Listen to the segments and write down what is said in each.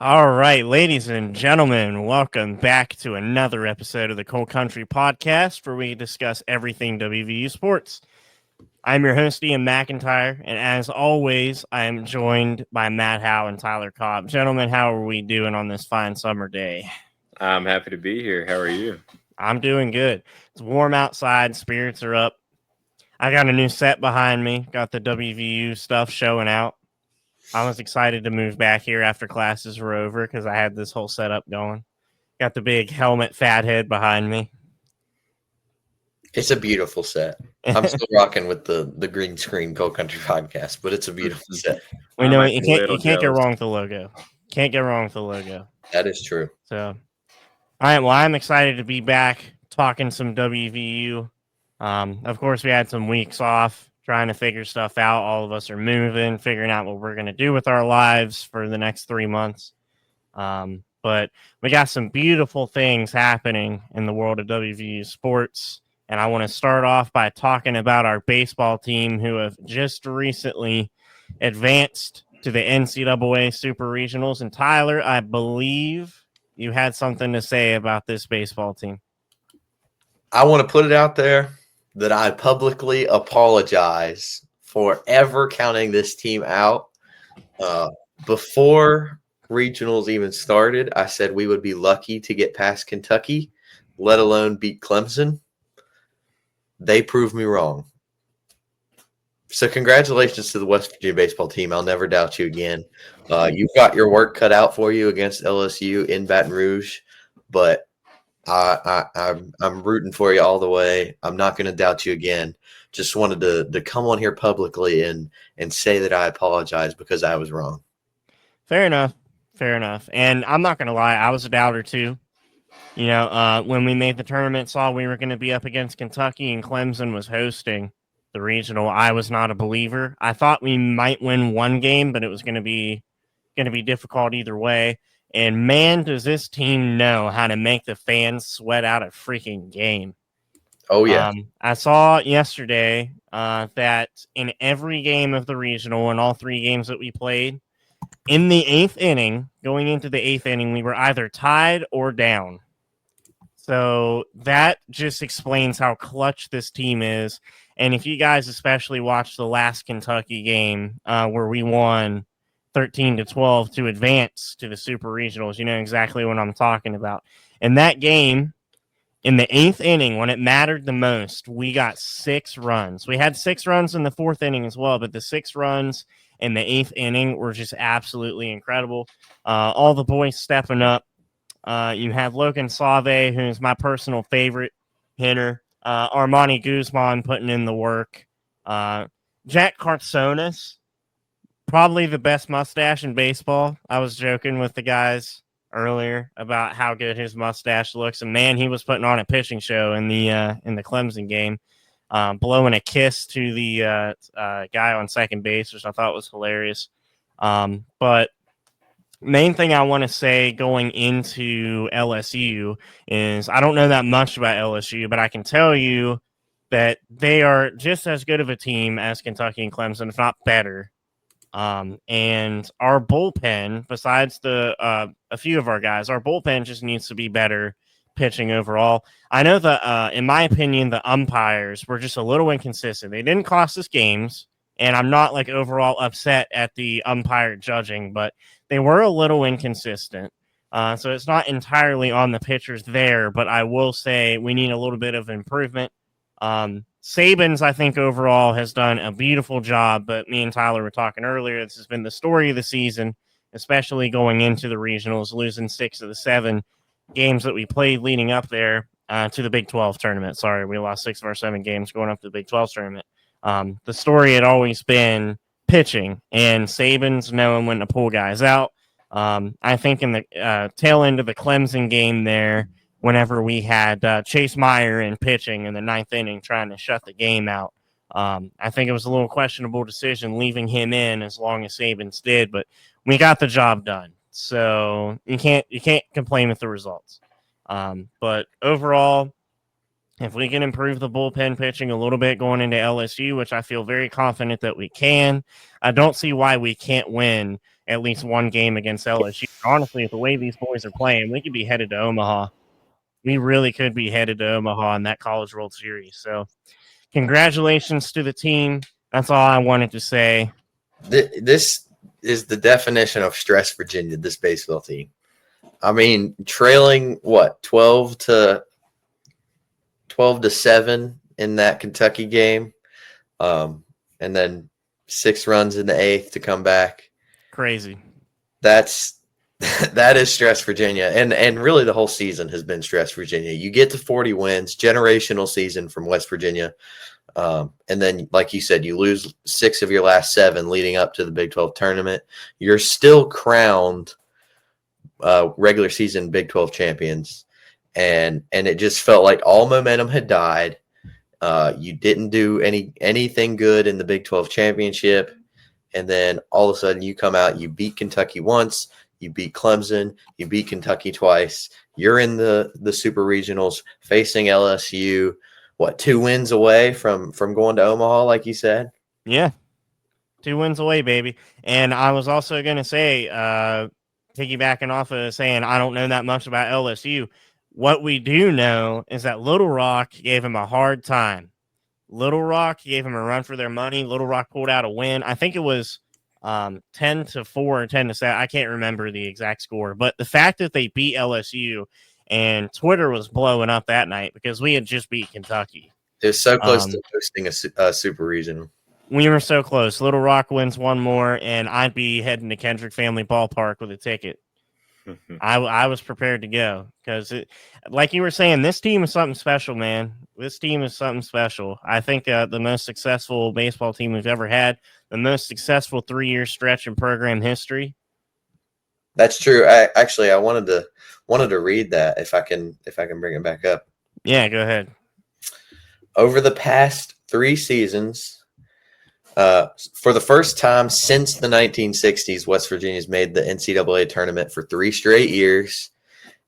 All right, ladies and gentlemen, welcome back to another episode of the Cold Country Podcast, where we discuss everything WVU sports. I'm your host, Ian McIntyre, and as always, I am joined by Matt Howe and Tyler Cobb. Gentlemen, how are we doing on this fine summer day? I'm happy to be here. How are you? I'm doing good. It's warm outside, spirits are up. I got a new set behind me, got the WVU stuff showing out. I was excited to move back here after classes were over because I had this whole setup going. Got the big helmet fat head behind me. It's a beautiful set. I'm still rocking with the green screen Cold Country podcast, but it's a beautiful set. We I'm know actually a little you can't go jealous. wrong with the logo. Can't go wrong with the logo. That is true. So, all right. Well, I'm excited to be back talking some WVU. Of course, we had some weeks off trying to figure stuff out. All of us are moving, figuring out what we're going to do with our lives for the next 3 months. But we got some beautiful things happening in the world of WVU sports. And I want to start off by talking about our baseball team who have just recently advanced to the NCAA Super Regionals. And Tyler, I believe you had something to say about this baseball team. I want to put it out there that I publicly apologize for ever counting this team out. Before regionals even started, I said we would be lucky to get past Kentucky, let alone beat Clemson. They proved me wrong. So congratulations to the West Virginia baseball team. I'll never doubt you again. You've got your work cut out for you against LSU in Baton Rouge, but I'm rooting for you all the way. I'm not going to doubt you again. Just wanted to come on here publicly and say that I apologize because I was wrong. Fair enough. And I'm not going to lie, I was a doubter too. You know, when we made the tournament, saw we were going to be up against Kentucky and Clemson was hosting the regional. I was not a believer. I thought we might win one game, but it was going to be difficult either way. And man, does this team know how to make the fans sweat out a freaking game. Oh, yeah. I saw yesterday that in every game of the regional and all 3 games that we played, in the 8th inning, going into the 8th inning, we were either tied or down. So that just explains how clutch this team is. And if you guys especially watched the last Kentucky game where we won 13-12 to advance to the Super Regionals, you know exactly what I'm talking about. In that game, in the 8th inning, when it mattered the most, we got 6 runs. We had 6 runs in the 4th inning as well, but the 6 runs in the 8th inning were just absolutely incredible. All the boys stepping up. You have Logan Save, who's my personal favorite hitter. Armani Guzman putting in the work. Jack Cartsonis, probably the best mustache in baseball. I was joking with the guys earlier about how good his mustache looks, and man, he was putting on a pitching show in the Clemson game, blowing a kiss to the guy on second base, which I thought was hilarious. But main thing I want to say going into LSU is I don't know that much about LSU, but I can tell you that they are just as good of a team as Kentucky and Clemson, if not better. And our bullpen, besides the a few of our guys, our bullpen just needs to be better pitching overall. I know that, in my opinion, the umpires were just a little inconsistent. They didn't cost us games, and I'm not like overall upset at the umpire judging, but they were a little inconsistent. So it's not entirely on the pitchers there, but I will say we need a little bit of improvement. Sabins, I think, overall has done a beautiful job, but me and Tyler were talking earlier. This has been the story of the season, especially going into the regionals, losing 6 of the 7 games that we played leading up there to the Big 12 tournament. Sorry, we lost 6 of our 7 games going up to the Big 12 tournament. The story had always been pitching and Sabins knowing when to pull guys out. I think in the tail end of the Clemson game there, whenever we had Chase Meyer in pitching in the 9th inning trying to shut the game out, I think it was a little questionable decision leaving him in as long as Sabins did, but we got the job done. So you can't complain with the results. But overall, If we can improve the bullpen pitching a little bit going into LSU, which I feel very confident that we can, I don't see why we can't win at least one game against LSU. Honestly, with the way these boys are playing, we could be headed to Omaha. We really could be headed to Omaha in that College World Series. So congratulations to the team. That's all I wanted to say. This is the definition of stress Virginia, this baseball team. I mean, trailing, 12 to 7 in that Kentucky game, and then 6 runs in the 8th to come back. Crazy. That is stress Virginia, and really the whole season has been stress Virginia. You get to 40 wins, generational season from West Virginia, and then, like you said, you lose 6 of your last 7 leading up to the Big 12 tournament. You're still crowned regular season Big 12 champions. And it just felt like all momentum had died. You didn't do anything good in the Big 12 championship. And then all of a sudden you come out, you beat Kentucky once, you beat Clemson, you beat Kentucky twice. You're in the Super Regionals facing LSU, 2 wins away from going to Omaha, like you said? Yeah. 2 wins away, baby. And I was also going to say, piggybacking off of saying I don't know that much about LSU, what we do know is that Little Rock gave him a hard time. Little Rock gave him a run for their money. Little Rock pulled out a win. I think it was 10-4 or 10-7. I can't remember the exact score. But the fact that they beat LSU, and Twitter was blowing up that night because we had just beat Kentucky. It was so close to hosting a Super Regional. We were so close. Little Rock wins one more, and I'd be heading to Kendrick Family Ballpark with a ticket. I was prepared to go because, like you were saying, this team is something special, man. This team is something special. I think the most successful baseball team we've ever had, the most successful 3-year stretch in program history. That's true. I wanted to read that if I can bring it back up. Yeah, go ahead. Over the past 3 seasons, for the first time since the 1960s, West Virginia's made the NCAA tournament for 3 straight years,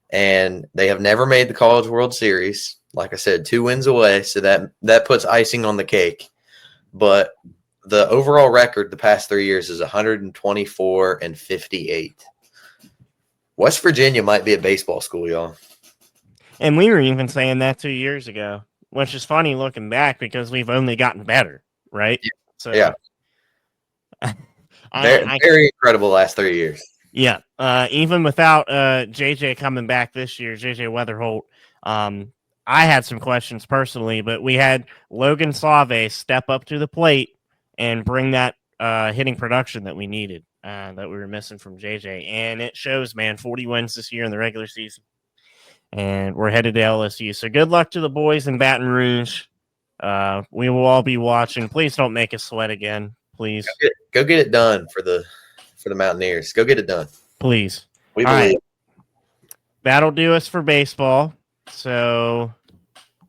and they have never made the College World Series. Like I said, 2 wins away, so that puts icing on the cake. But the overall record the past 3 years is 124-58. West Virginia might be a baseball school, y'all. And we were even saying that 2 years ago, which is funny looking back because we've only gotten better, right? Yeah. So, yeah. Very incredible last 3 years. Yeah. Even without JJ coming back this year, JJ Weatherholt, I had some questions personally, but we had Logan Save step up to the plate and bring that hitting production that we needed, that we were missing from JJ. And it shows, man, 40 wins this year in the regular season. And we're headed to LSU. So good luck to the boys in Baton Rouge. We will all be watching. Please don't make us sweat again, please. Go get it done for the Mountaineers. Go get it done. Please. We believe. Right. That'll do us for baseball. So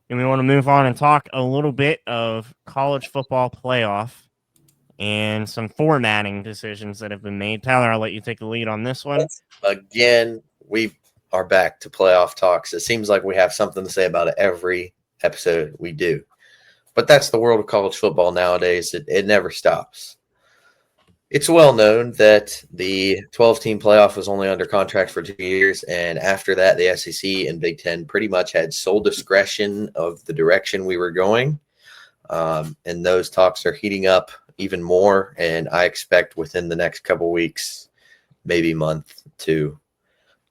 we want to move on and talk a little bit of college football playoff and some formatting decisions that have been made. Tyler, I'll let you take the lead on this one. Again, we are back to playoff talks. It seems like we have something to say about it every episode we do. But that's the world of college football nowadays. It never stops. It's well known that the 12-team playoff was only under contract for 2 years, and after that, the SEC and Big Ten pretty much had sole discretion of the direction we were going, and those talks are heating up even more, and I expect within the next couple weeks, maybe month, 2,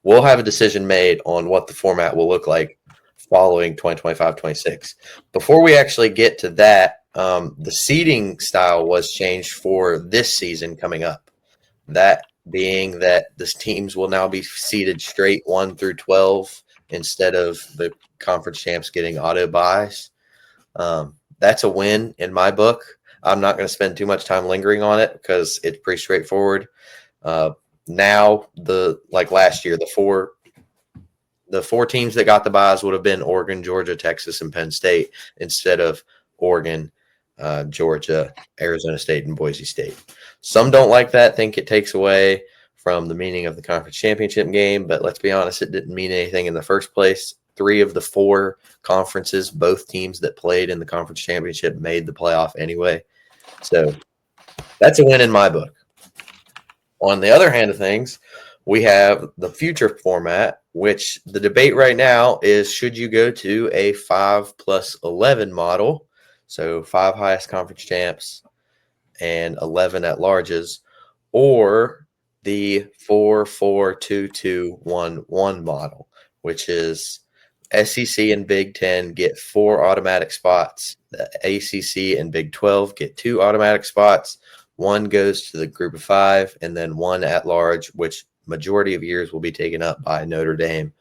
we'll have a decision made on what the format will look like following 2025-26. Before we actually get to that, the seeding style was changed for this season coming up. That being that the teams will now be seeded straight 1 through 12 instead of the conference champs getting auto buys. That's a win in my book. I'm not going to spend too much time lingering on it because it's pretty straightforward. Now, like last year, the four teams that got the buys would have been Oregon, Georgia, Texas, and Penn State instead of Oregon, Georgia, Arizona State, and Boise State. Some don't like that, think it takes away from the meaning of the conference championship game, but let's be honest, it didn't mean anything in the first place. 3 of the 4 conferences, both teams that played in the conference championship made the playoff anyway. So that's a win in my book. On the other hand of things, we have the future format, which the debate right now is, should you go to a 5+11 model? So 5 highest conference champs and 11 at larges, or the 4-4-2-2-1-1 model, which is SEC and Big Ten get 4 automatic spots. The ACC and Big 12 get 2 automatic spots. 1 goes to the group of 5, and then 1 at large, which majority of years will be taken up by Notre Dame.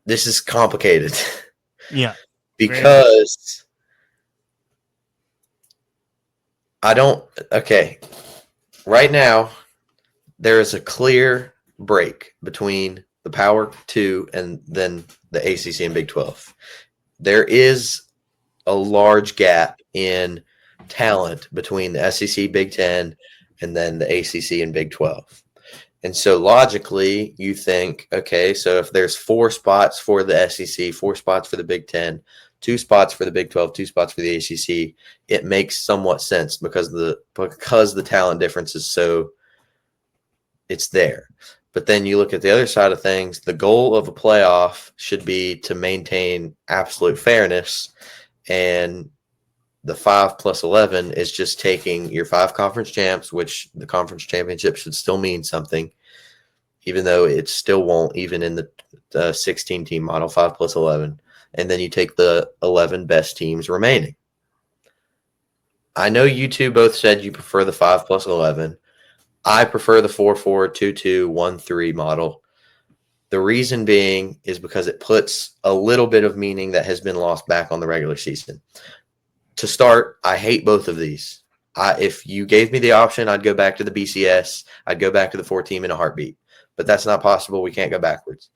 This is complicated. Yeah. Because right now, there is a clear break between the Power 2 and then the ACC and Big 12. There is a large gap in talent between the SEC, Big 10, and then the ACC and Big 12. And so logically, you think, okay, so if there's 4 spots for the SEC, 4 spots for the Big 10, 2 spots for the Big 12, 2 spots for the ACC, it makes somewhat sense because the talent difference is so it's there. But then you look at the other side of things, the goal of a playoff should be to maintain absolute fairness, and the 5+11 is just taking your 5 conference champs, which the conference championship should still mean something, even though it still won't, even in the 16-team model, 5+11. And then you take the 11 best teams remaining. I know you two both said you prefer the 5+11. I prefer the 4-4-2-2-1-3 model. The reason being is because it puts a little bit of meaning that has been lost back on the regular season. To start, I hate both of these. If you gave me the option, I'd go back to the BCS. I'd go back to the 4-team in a heartbeat. But that's not possible. We can't go backwards.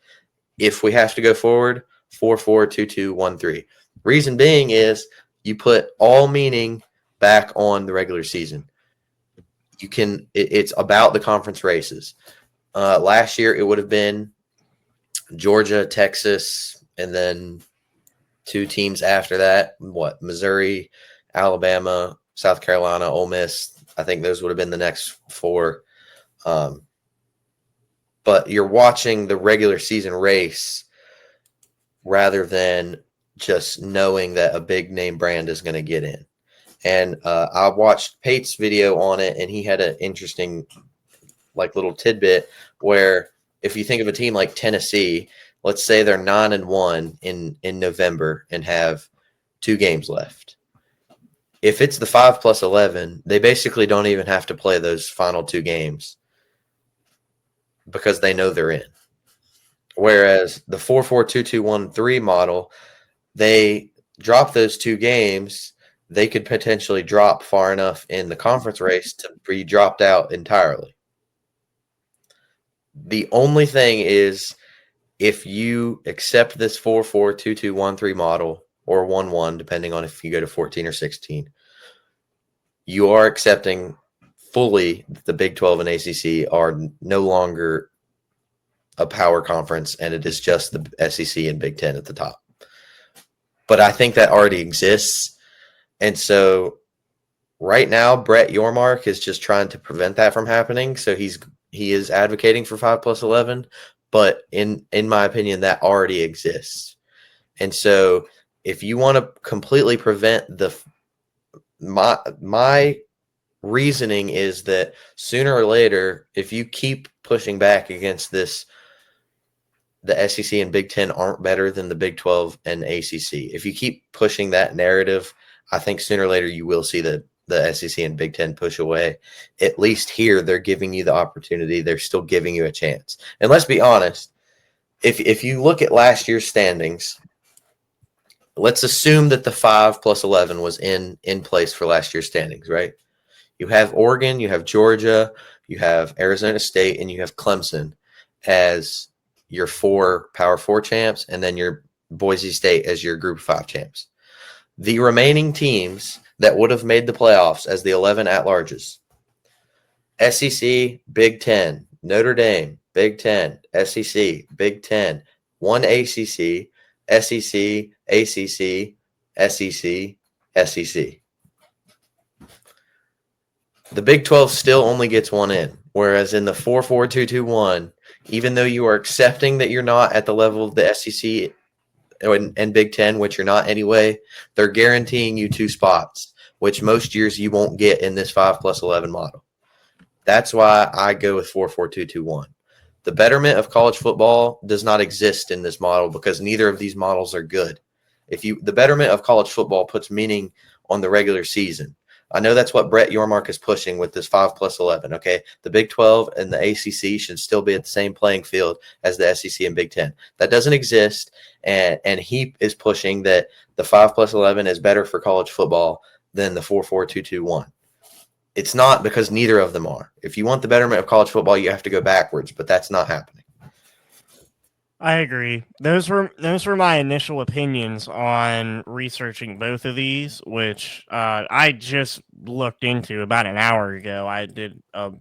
If we have to go forward, 4-4-2-2-1-3. Reason being is you put all meaning back on the regular season. It's about the conference races. Last year, it would have been Georgia, Texas, and then 2 teams after that. Missouri, Alabama, South Carolina, Ole Miss. I think those would have been the next 4. But you're watching the regular season race rather than just knowing that a big name brand is going to get in. And I watched Pate's video on it, and he had an interesting little tidbit where if you think of a team like Tennessee, let's say they're 9-1 in November and have 2 games left. If it's the 5+11, they basically don't even have to play those final 2 games because they know they're in. Whereas the 4-4-2-2-1-3 model, they drop those 2 games, they could potentially drop far enough in the conference race to be dropped out entirely. The only thing is, if you accept this 4-4-2-2-1-3 model, or 1-1, depending on if you go to 14 or 16, you are accepting fully that the Big 12 and ACC are no longer a power conference, and it is just the SEC and Big 10 at the top. But I think that already exists. And so right now, Brett Yormark is just trying to prevent that from happening. So he is advocating for 5+11, but in my opinion, that already exists. And so if you want to completely prevent my reasoning is that sooner or later, if you keep pushing back against this, the SEC and Big 10 aren't better than the Big 12 and ACC. If you keep pushing that narrative, I think sooner or later you will see the SEC and Big 10 push away. At least here, they're giving you the opportunity. They're still giving you a chance. And let's be honest, if you look at last year's standings, let's assume that the 5+11 was in place for last year's standings, right? You have Oregon, you have Georgia, you have Arizona State, and you have Clemson as your 4 Power 4 champs, and then your Boise State as your Group 5 champs. The remaining teams that would have made the playoffs as the 11 at-larges: SEC, Big 10, Notre Dame, Big Ten, SEC, Big Ten, one ACC, SEC, ACC, SEC, SEC. The Big 12 still only gets one in, whereas in the 4-4-2-2-1, even though you are accepting that you're not at the level of the SEC and Big Ten, which you're not anyway, they're guaranteeing you 2 spots, which most years you won't get in this 5+11 model. That's why I go with 4-4-2-2-1. The betterment of college football does not exist in this model because neither of these models are good. The betterment of college football puts meaning on the regular season. I know that's what Brett Yormark is pushing with this 5+11. Okay, the Big 12 and the ACC should still be at the same playing field as the SEC and Big 10. That doesn't exist, and he is pushing that the 5+11 is better for college football than the 4-4-2-2-1. It's not, because neither of them are. If you want the betterment of college football, you have to go backwards, but that's not happening. I agree. Those were my initial opinions on researching both of these, which I just looked into about an hour ago. I did a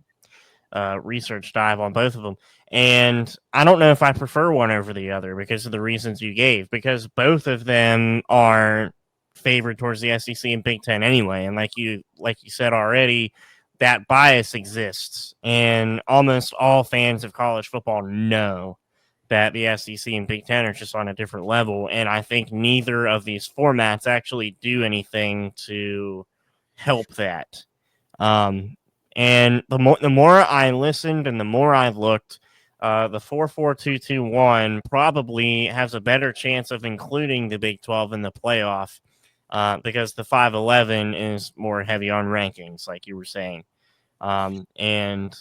research dive on both of them, and I don't know if I prefer one over the other because of the reasons you gave. Because both of them are favored towards the SEC and Big Ten anyway, and like you said already, that bias exists, and almost all fans of college football know that the SEC and Big Ten are just on a different level, and I think neither of these formats actually do anything to help that. And the more I listened and the more I looked, the 4-4-2-2-1 probably has a better chance of including the Big 12 in the playoff because the 5-11 is more heavy on rankings, like you were saying. And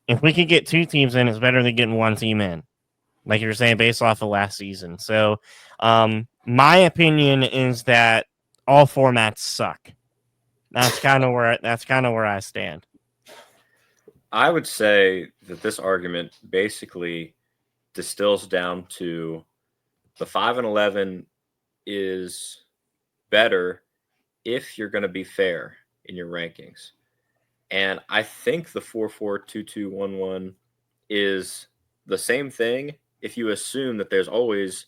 if we could get 2 teams in, it's better than getting 1 team in, like you were saying, based off of last season. So my opinion is that all formats suck. That's kind of where I stand. I would say that this argument basically distills down to the 5-11 is better if you're going to be fair in your rankings. And I think the 4-4-2-2-1-1 is the same thing if you assume that there's always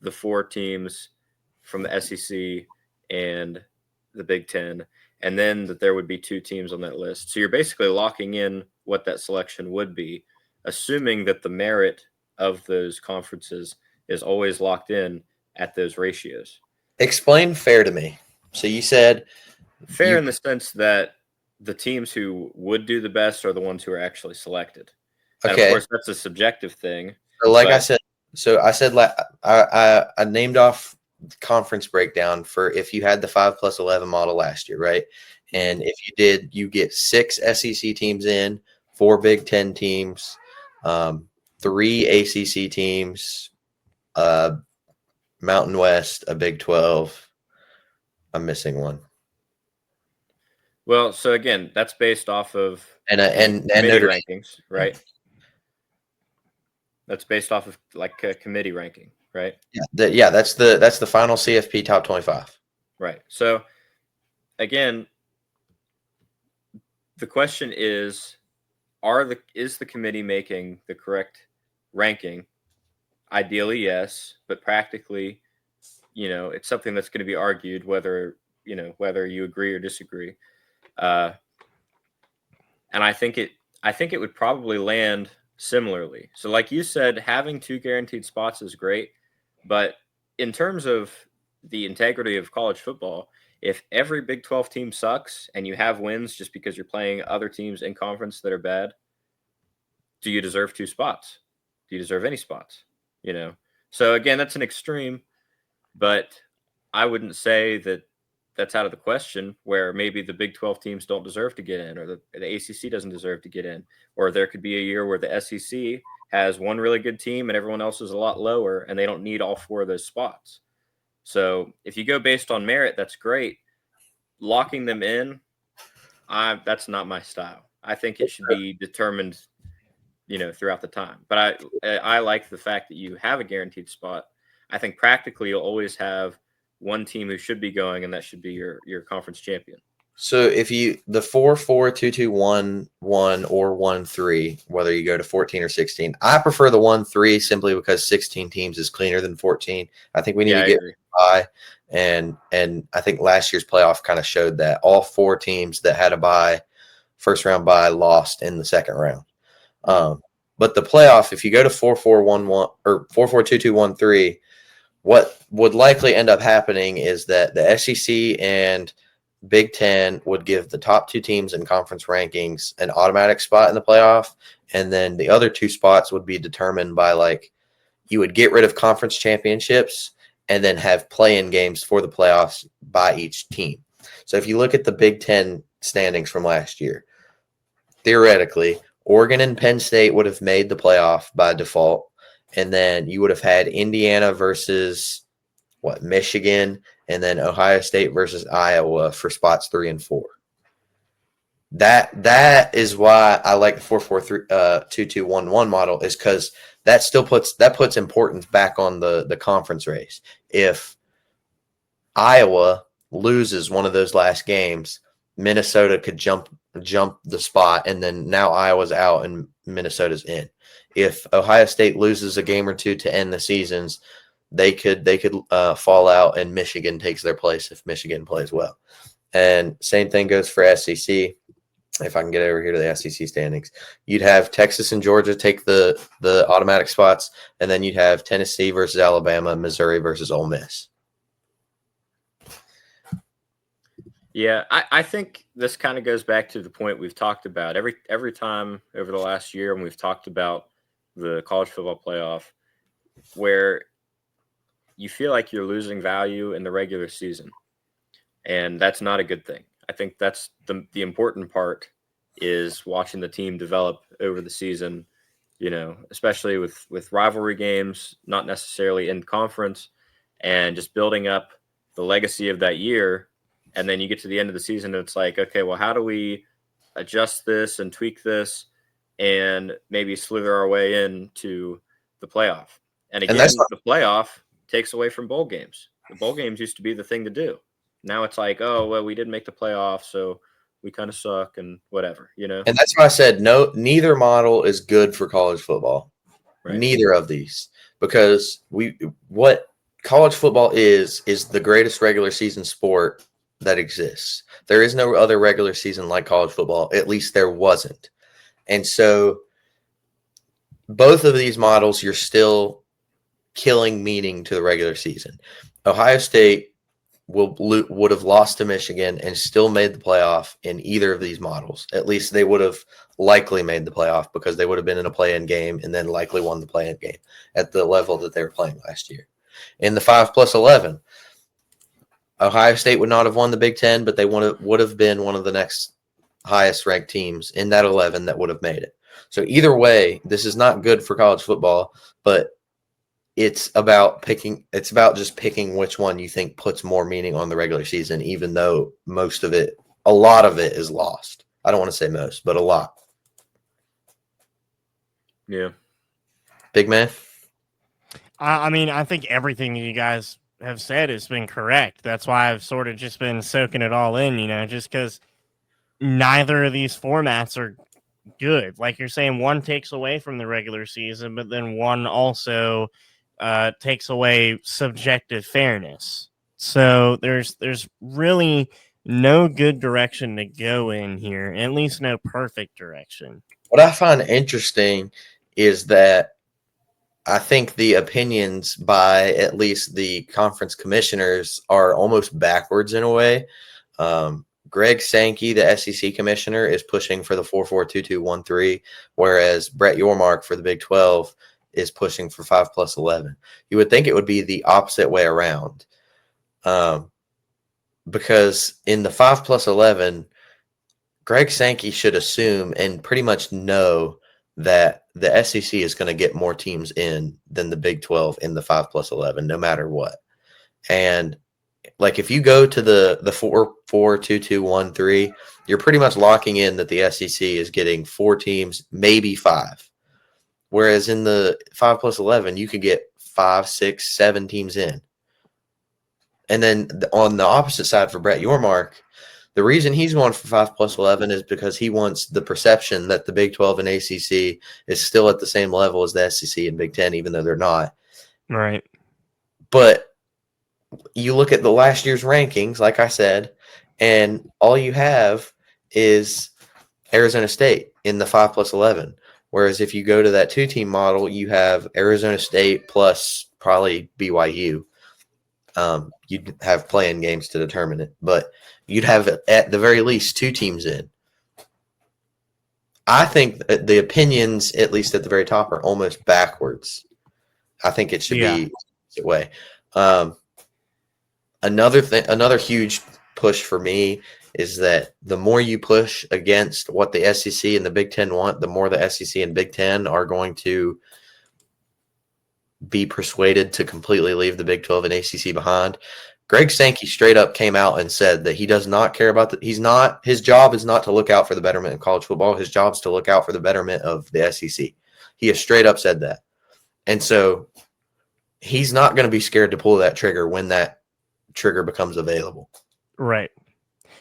the 4 teams from the SEC and the Big Ten, and then that there would be 2 teams on that list. So you're basically locking in what that selection would be, assuming that the merit of those conferences is always locked in at those ratios. Explain fair to me. So you said fair in the sense that the teams who would do the best are the ones who are actually selected. And okay. Of course, that's a subjective thing. So like I said, I named off conference breakdown for if you had the 5+11 model last year, right? And if you did, you get 6 SEC teams in, 4 Big 10 teams, 3 ACC teams, Mountain West, a Big 12. I'm missing one. Well, so again, that's based off of and committee rankings, right? That's based off of like a committee ranking, right? Yeah, that's the final CFP top 25. Right. So again, the question is the committee making the correct ranking? Ideally, yes, but practically, it's something that's going to be argued whether you agree or disagree. And I think it would probably land similarly. So like you said, having 2 guaranteed spots is great, but in terms of the integrity of college football, if every Big 12 team sucks and you have wins just because you're playing other teams in conference that are bad, do you deserve 2 spots? Do you deserve any spots? So again, that's an extreme, but I wouldn't say that that's out of the question, where maybe the Big 12 teams don't deserve to get in, or the ACC doesn't deserve to get in, or there could be a year where the SEC has one really good team and everyone else is a lot lower and they don't need all 4 of those spots. So if you go based on merit, that's great. Locking them in, that's not my style. I think it should be determined, throughout the time. But I like the fact that you have a guaranteed spot. I think practically you'll always have one team who should be going, and that should be your conference champion. So if you the 4-4-2-2-1-1 or 1-3, whether you go to 14 or 16, I prefer the 1-3 simply because 16 teams is cleaner than 14. I think we need Yeah, to I get agree. by, and I think last year's playoff kind of showed that all 4 teams that had a bye, first round bye, lost in the second round. But the playoff, if you go to 4-4-1-1 or 4-4-2-2-1-3, what would likely end up happening is that the SEC and Big Ten would give the top 2 teams in conference rankings an automatic spot in the playoff, and then the other 2 spots would be determined by, like, you would get rid of conference championships and then have play-in games for the playoffs by each team. So if you look at the Big Ten standings from last year, theoretically, Oregon and Penn State would have made the playoff by default, and then you would have had Indiana versus Michigan, and then Ohio State versus Iowa for spots 3 and 4. That is why I like the 4-4-2-2-1-1 model, is because that still puts importance back on the conference race. If Iowa loses one of those last games, Minnesota could jump the spot, and then now Iowa's out and Minnesota's in. If Ohio State loses a game or 2 to end the seasons, they could fall out, and Michigan takes their place if Michigan plays well. And same thing goes for SEC. If I can get over here to the SEC standings, you'd have Texas and Georgia take the automatic spots, and then you'd have Tennessee versus Alabama, Missouri versus Ole Miss. Yeah, I think this kind of goes back to the point we've talked about every time over the last year when we've talked about the college football playoff, where you feel like you're losing value in the regular season, and that's not a good thing. I think that's the important part, is watching the team develop over the season, especially with rivalry games, not necessarily in conference, and just building up the legacy of that year. And then you get to the end of the season and it's like, okay, well, how do we adjust this and tweak this and maybe slither our way into the playoff? And again, the playoff takes away from bowl games. The bowl games used to be the thing to do. Now it's like, oh, well, we didn't make the playoff, so we kind of suck and whatever, And that's why I said neither model is good for college football. Right. Neither of these, because what college football is the greatest regular season sport that exists. There is no other regular season like college football. At least there wasn't. And so both of these models, you're still killing meaning to the regular season. Ohio State would have lost to Michigan and still made the playoff in either of these models. At least they would have likely made the playoff, because they would have been in a play-in game and then likely won the play-in game at the level that they were playing last year. In the 5+11, Ohio State would not have won the Big Ten, but they would have been one of the next highest ranked teams in that 11 that would have made it. So either way, this is not good for college football, but it's about just picking which one you think puts more meaning on the regular season, even though a lot of it is lost. I don't want to say most, but a lot. Yeah. Big man? I mean, I think everything you guys have said has been correct. That's why I've sort of just been soaking it all in, just because neither of these formats are good. Like you're saying, one takes away from the regular season, but then one also takes away subjective fairness. So there's really no good direction to go in here, at least no perfect direction. What I find interesting is that I think the opinions by at least the conference commissioners are almost backwards in a way. Greg Sankey, the SEC commissioner, is pushing for the 4-4-2-2-1-3, whereas Brett Yormark for the Big 12 is pushing for 5+11. You would think it would be the opposite way around, because in the 5+11, Greg Sankey should assume and pretty much know that the SEC is going to get more teams in than the Big 12 in the 5+11, no matter what. And like if you go to the 4-4-2-2-1-3, you're pretty much locking in that the SEC is getting 4 teams, maybe 5. Whereas in the 5+11, you could get 5, 6, 7 teams in. And then on the opposite side for Brett Yormark, The reason he's going for 5+11 is because he wants the perception that the Big 12 and ACC is still at the same level as the SEC and Big 10, even though they're not. Right. But you look at the last year's rankings, like I said, and all you have is Arizona State in the 5+11. Whereas if you go to that 2-team model, you have Arizona State plus probably BYU. You'd have playing games to determine it, but you'd have at the very least 2 teams in. I think the opinions, at least at the very top, are almost backwards. I think it should be that way. Another huge push for me is that the more you push against what the SEC and the Big Ten want, the more the SEC and Big Ten are going to be persuaded to completely leave the Big 12 and ACC behind. Greg Sankey straight up came out and said that he does not care about his job is not to look out for the betterment of college football. His job is to look out for the betterment of the SEC. He has straight up said that. And so he's not going to be scared to pull that trigger when that trigger becomes available. Right.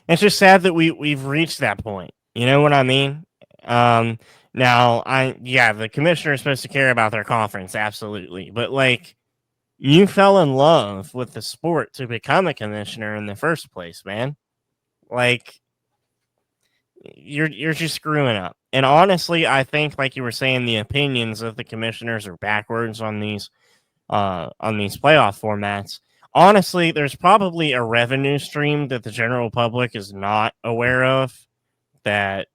It's just sad that we've reached that point. You know what I mean? Now, the commissioner is supposed to care about their conference, absolutely. But, like, you fell in love with the sport to become a commissioner in the first place, man. Like, you're just screwing up. And honestly, I think, like you were saying, the opinions of the commissioners are backwards on these playoff formats. Honestly, there's probably a revenue stream that the general public is not aware of, that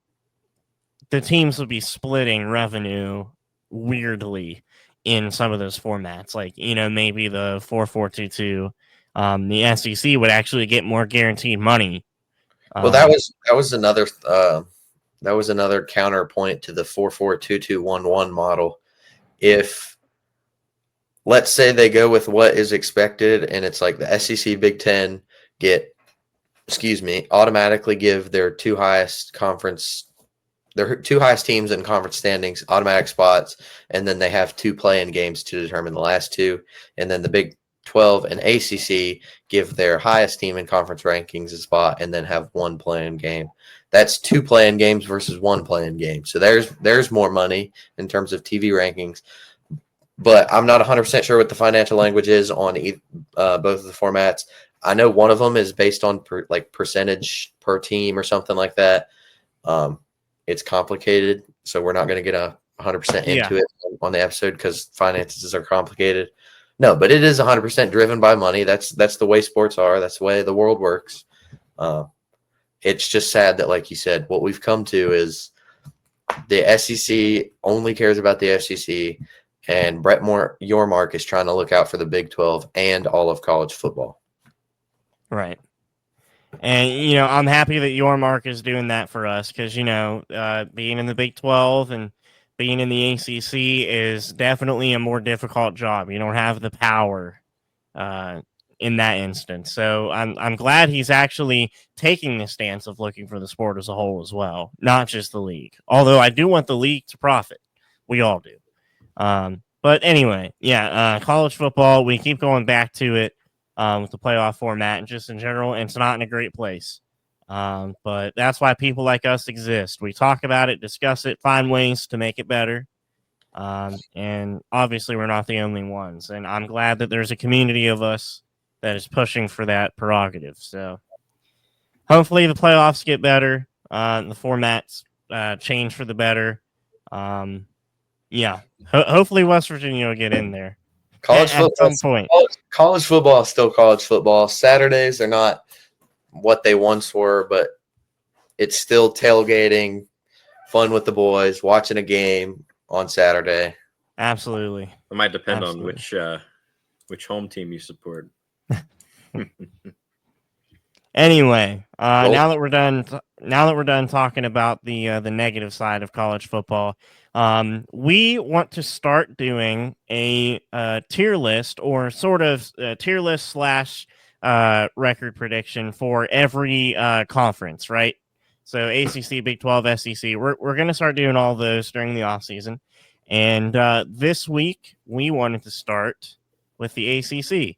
the teams will be splitting revenue weirdly in some of those formats. Like, maybe the 4-4-2-2, the SEC would actually get more guaranteed money. Well, that was another counterpoint to the 4-4-2-2-1-1 model. If, let's say, they go with what is expected, and it's like the SEC, Big Ten automatically give their two highest teams in conference standings automatic spots, and then they have 2 play-in games to determine the last 2, and then the Big 12 and ACC give their highest team in conference rankings a spot, and then have 1 play-in game. That's 2 play-in games versus 1 play-in game. So there's more money in terms of TV rankings. But I'm not 100% sure what the financial language is on both of the formats. I know one of them is based on percentage per team or something like that. It's complicated, so we're not going to get 100% into it on the episode because finances are complicated. No, but it is 100% driven by money. That's the way sports are. That's the way the world works. It's just sad that, like you said, what we've come to is the SEC only cares about the SEC, and Brett Yormark is trying to look out for the Big 12 and all of college football. Right. And, I'm happy that Yormark is doing that for us because, being in the Big 12 and being in the ACC is definitely a more difficult job. You don't have the power in that instance. So I'm glad he's actually taking the stance of looking for the sport as a whole as well, not just the league. Although I do want the league to profit. We all do. But anyway, college football, we keep going back to it with the playoff format and just in general, and it's not in a great place. But that's why people like us exist. We talk about it, discuss it, find ways to make it better. And obviously we're not the only ones. And I'm glad that there's a community of us that is pushing for that prerogative. So hopefully the playoffs get better. The formats change for the better. Hopefully West Virginia will get in there. College football, at some point. College football is still college football. Saturdays are not what they once were, but it's still tailgating, fun with the boys, watching a game on Saturday. Absolutely. It might depend on which home team you support. Anyway, now that we're done talking about the negative side of college football, we want to start doing a tier list, or sort of tier list / record prediction for every conference, right? So ACC, Big 12, SEC. We're going to start doing all those during the off season, and this week we wanted to start with the ACC.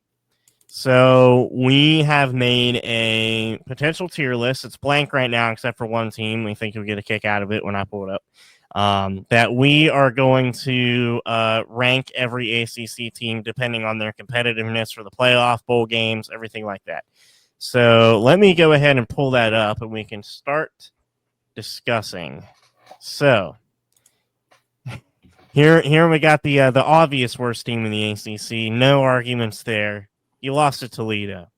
So we have made a potential tier list. It's blank right now, except for one team. We think you'll get a kick out of it when I pull it up. That we are going to rank every ACC team depending on their competitiveness for the playoff, bowl games, everything like that. So let me go ahead and pull that up, and we can start discussing. So here we got the obvious worst team in the ACC. No arguments there. You lost to Toledo.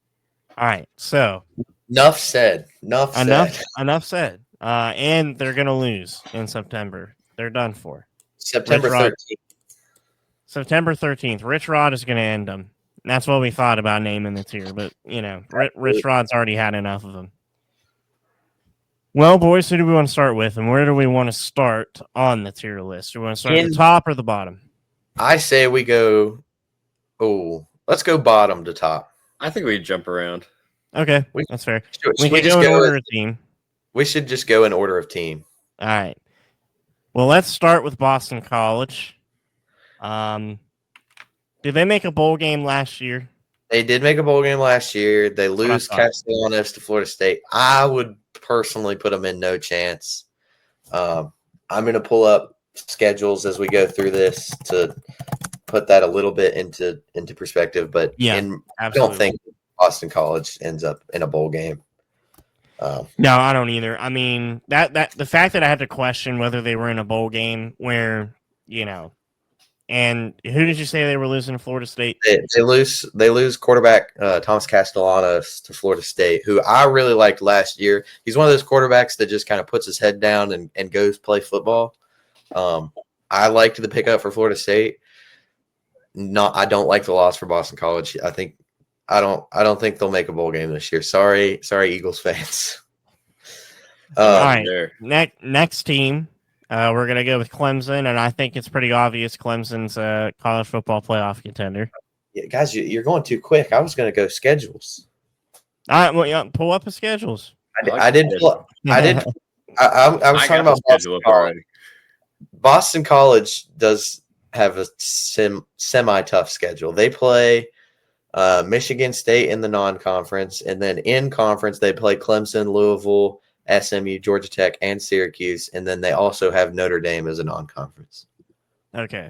All right, so Enough said. enough said. And they're gonna lose in September. They're done for. September Rich Rod- 13th. September 13th. Rich Rod is gonna end them. That's what we thought about naming the tier, but Rich Rod's already had enough of them. Well, boys, who do we want to start with, and where do we want to start on the tier list? Do we want to start at the top or the bottom? I say we go. Oh, let's go bottom to top. I think we jump around. Okay, that's fair. We can go in order of team. We should just go in order of team. All right. Well, let's start with Boston College. Did they make a bowl game last year? They did make a bowl game last year. They lose Castellanos to Florida State. I would personally put them in no chance. I'm going to pull up schedules as we go through this to put that a little bit into perspective. But I don't think Boston College ends up in a bowl game. No, I don't either. I mean, that the fact that I had to question whether they were in a bowl game where, and who did you say they were losing to Florida State? They lose quarterback Thomas Castellanos to Florida State, who I really liked last year. He's one of those quarterbacks that just kind of puts his head down and goes play football. I liked the pickup for Florida State. I don't like the loss for Boston College. I don't think they'll make a bowl game this year. Sorry, Eagles fans. All right, next team. We're going to go with Clemson, and I think it's pretty obvious Clemson's a college football playoff contender. Yeah, guys, you're going too quick. I was going to go schedules. All right, well, yeah, pull up the schedules. I did. I was talking about Boston College. Boston College does have a semi-tough schedule. They play Michigan State in the non-conference, and then in conference they play Clemson, Louisville, SMU, Georgia Tech, and Syracuse, and then they also have Notre Dame as a non-conference. Okay.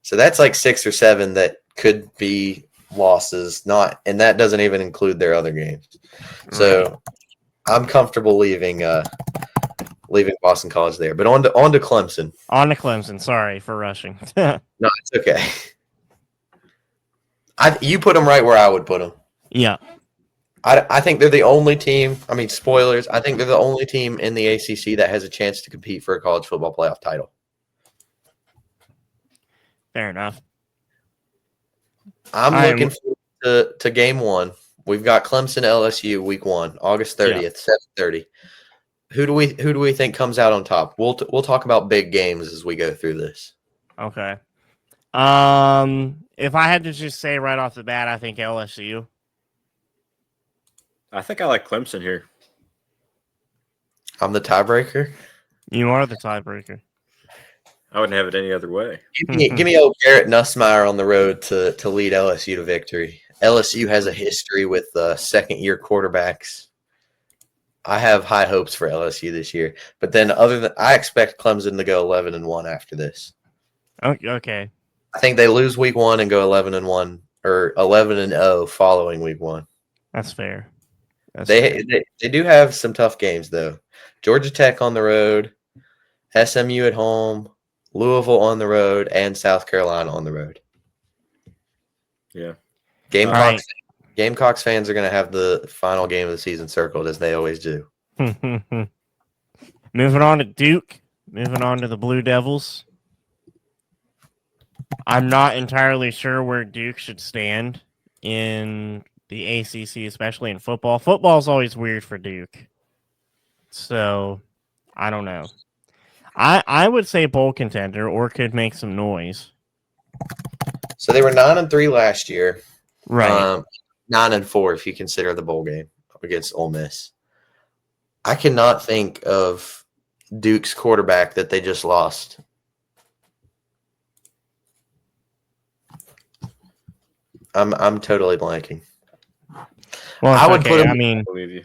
So that's like 6 or 7 that could be losses, and that doesn't even include their other games. So I'm comfortable leaving Boston College there. But on to Clemson. On to Clemson. Sorry for rushing. No, it's okay. You put them right where I would put them. Yeah. I think they're the only team. I mean, spoilers. I think they're the only team in the ACC that has a chance to compete for a college football playoff title. Fair enough. I'm looking forward to game 1. We've got Clemson LSU week 1, August 30th, 7:30. Who do we think comes out on top? We'll talk about big games as we go through this. Okay. If I had to just say right off the bat, I think LSU. I think I like Clemson here. I'm the tiebreaker. You are the tiebreaker. I wouldn't have it any other way. Give me old Garrett Nussmeier on the road to lead LSU to victory. LSU has a history with second-year quarterbacks. I have high hopes for LSU this year. But then I expect Clemson to go 11-1 after this. Okay. I think they lose week 1 and go 11-1 or 11-0 following week 1. That's fair. They do have some tough games though. Georgia Tech on the road, SMU at home, Louisville on the road, and South Carolina on the road. Yeah. Gamecocks fans are going to have the final game of the season circled as they always do. Moving on to Duke. Moving on to the Blue Devils. I'm not entirely sure where Duke should stand in the ACC, especially in football. Football's always weird for Duke. So, I don't know. I would say bowl contender or could make some noise. So they were 9-3 last year. Right. 9-4 if you consider the bowl game against Ole Miss. I cannot think of Duke's quarterback that they just lost. I'm totally blanking. Well, it's I would okay. put him. I mean, I believe you.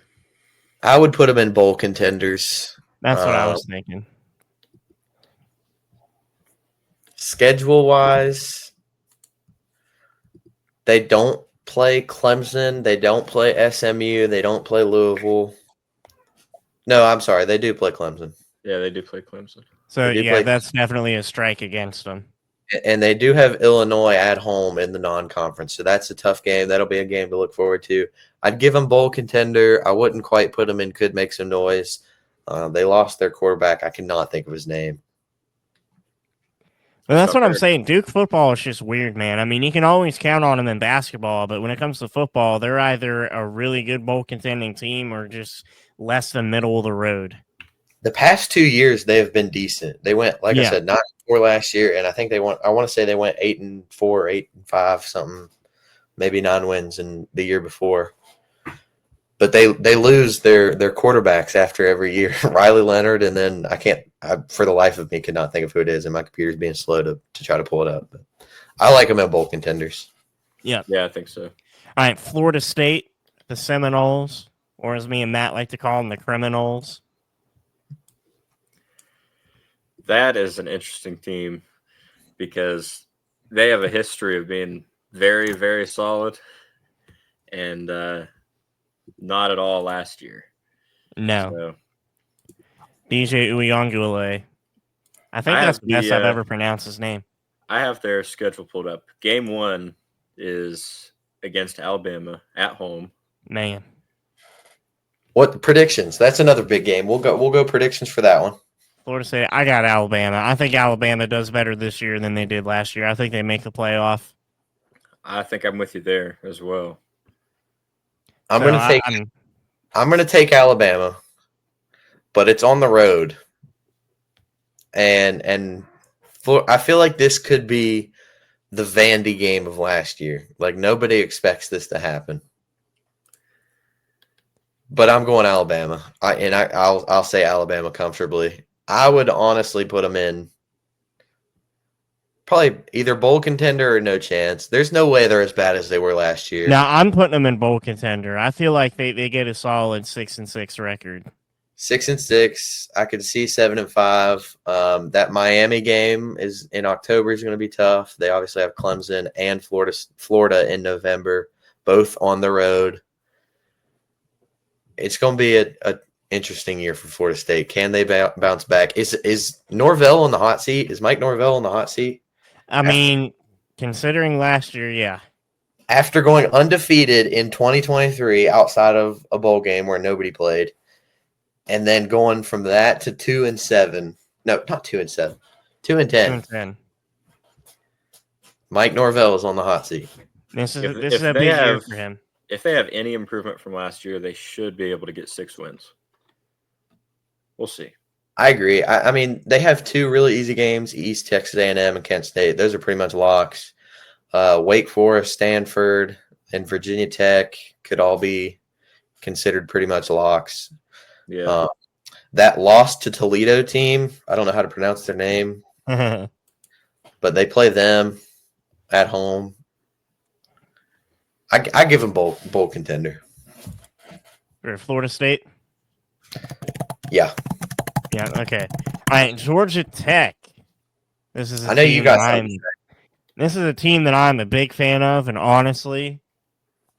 I would put him in bowl contenders. that's what I was thinking. Schedule wise, they don't play Clemson. They don't play SMU. They don't play Louisville. No, I'm sorry. They do play Clemson. Yeah, they do play Clemson. So, They do yeah, play- that's definitely a strike against them. And they do have Illinois at home in the non-conference. So that's a tough game. That'll be a game to look forward to. I'd give them bowl contender. I wouldn't quite put them in could make some noise. They lost their quarterback. I cannot think of his name. But that's what I'm saying. Duke football is just weird, man. I mean, you can always count on them in basketball, but when it comes to football, they're either a really good bowl contending team or just less than middle of the road. The past 2 years, they have been decent. They went, like I said, 9-4 last year, and I think I want to say they went 8-4, 8-5, something, maybe 9 wins in the year before. But they lose their quarterbacks after every year. Riley Leonard, and then I for the life of me could not think of who it is, and my computer's being slow to try to pull it up. But I like them at bowl contenders. Yeah, I think so. All right, Florida State, the Seminoles, or as me and Matt like to call them, the Criminals. That is an interesting team because they have a history of being very, very solid and not at all last year. No. So, DJ Uyongule. I think that's the best I've ever pronounced his name. I have their schedule pulled up. Game 1 is against Alabama at home. Man. What predictions? That's another big game. We'll go predictions for that one. Florida State, I got Alabama. I think Alabama does better this year than they did last year. I think they make the playoff. I think I'm with you there as well. I'm gonna take Alabama, but it's on the road, and I feel like this could be the Vandy game of last year. Like nobody expects this to happen, but I'm going Alabama. I'll say Alabama comfortably. I would honestly put them in probably either bowl contender or no chance. There's no way they're as bad as they were last year. Now I'm putting them in bowl contender. I feel like they get a solid 6-6 record. 6-6. I could see 7-5. That Miami game is in October is going to be tough. They obviously have Clemson and Florida in November, both on the road. It's going to be a interesting year for Florida State. Can they bounce back? Is Norvell on the hot seat? Is Mike Norvell on the hot seat? I mean, considering last year, yeah. After going undefeated in 2023 outside of a bowl game where nobody played, and then going from that to 2-7. No, not 2-7. 2-10. 2-10. Mike Norvell is on the hot seat. This is a big year for him. If they have any improvement from last year, they should be able to get 6 wins. We'll see. I agree. I mean, they have 2 really easy games: East Texas A&M and Kent State. Those are pretty much locks. Wake Forest, Stanford, and Virginia Tech could all be considered pretty much locks. Yeah. That loss to Toledo team, I don't know how to pronounce their name, but they play them at home. I give them bowl contender. For Florida State? Yeah. Yeah, okay. All right, Georgia Tech. This is a team that I'm a big fan of, and honestly,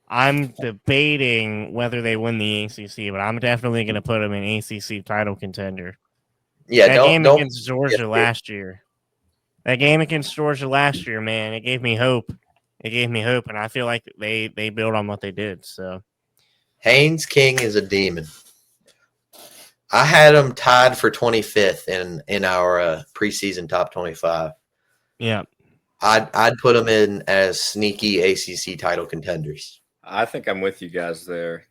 I'm debating whether they win the ACC, but I'm definitely going to put them in ACC title contender. Yeah, that game against Georgia last year. That game against Georgia last year, man, it gave me hope. It gave me hope, and I feel like they built on what they did. So, Haynes King is a demon. I had him tied for 25th in our preseason top 25. Yeah, I'd put them in as sneaky ACC title contenders. I think I'm with you guys there.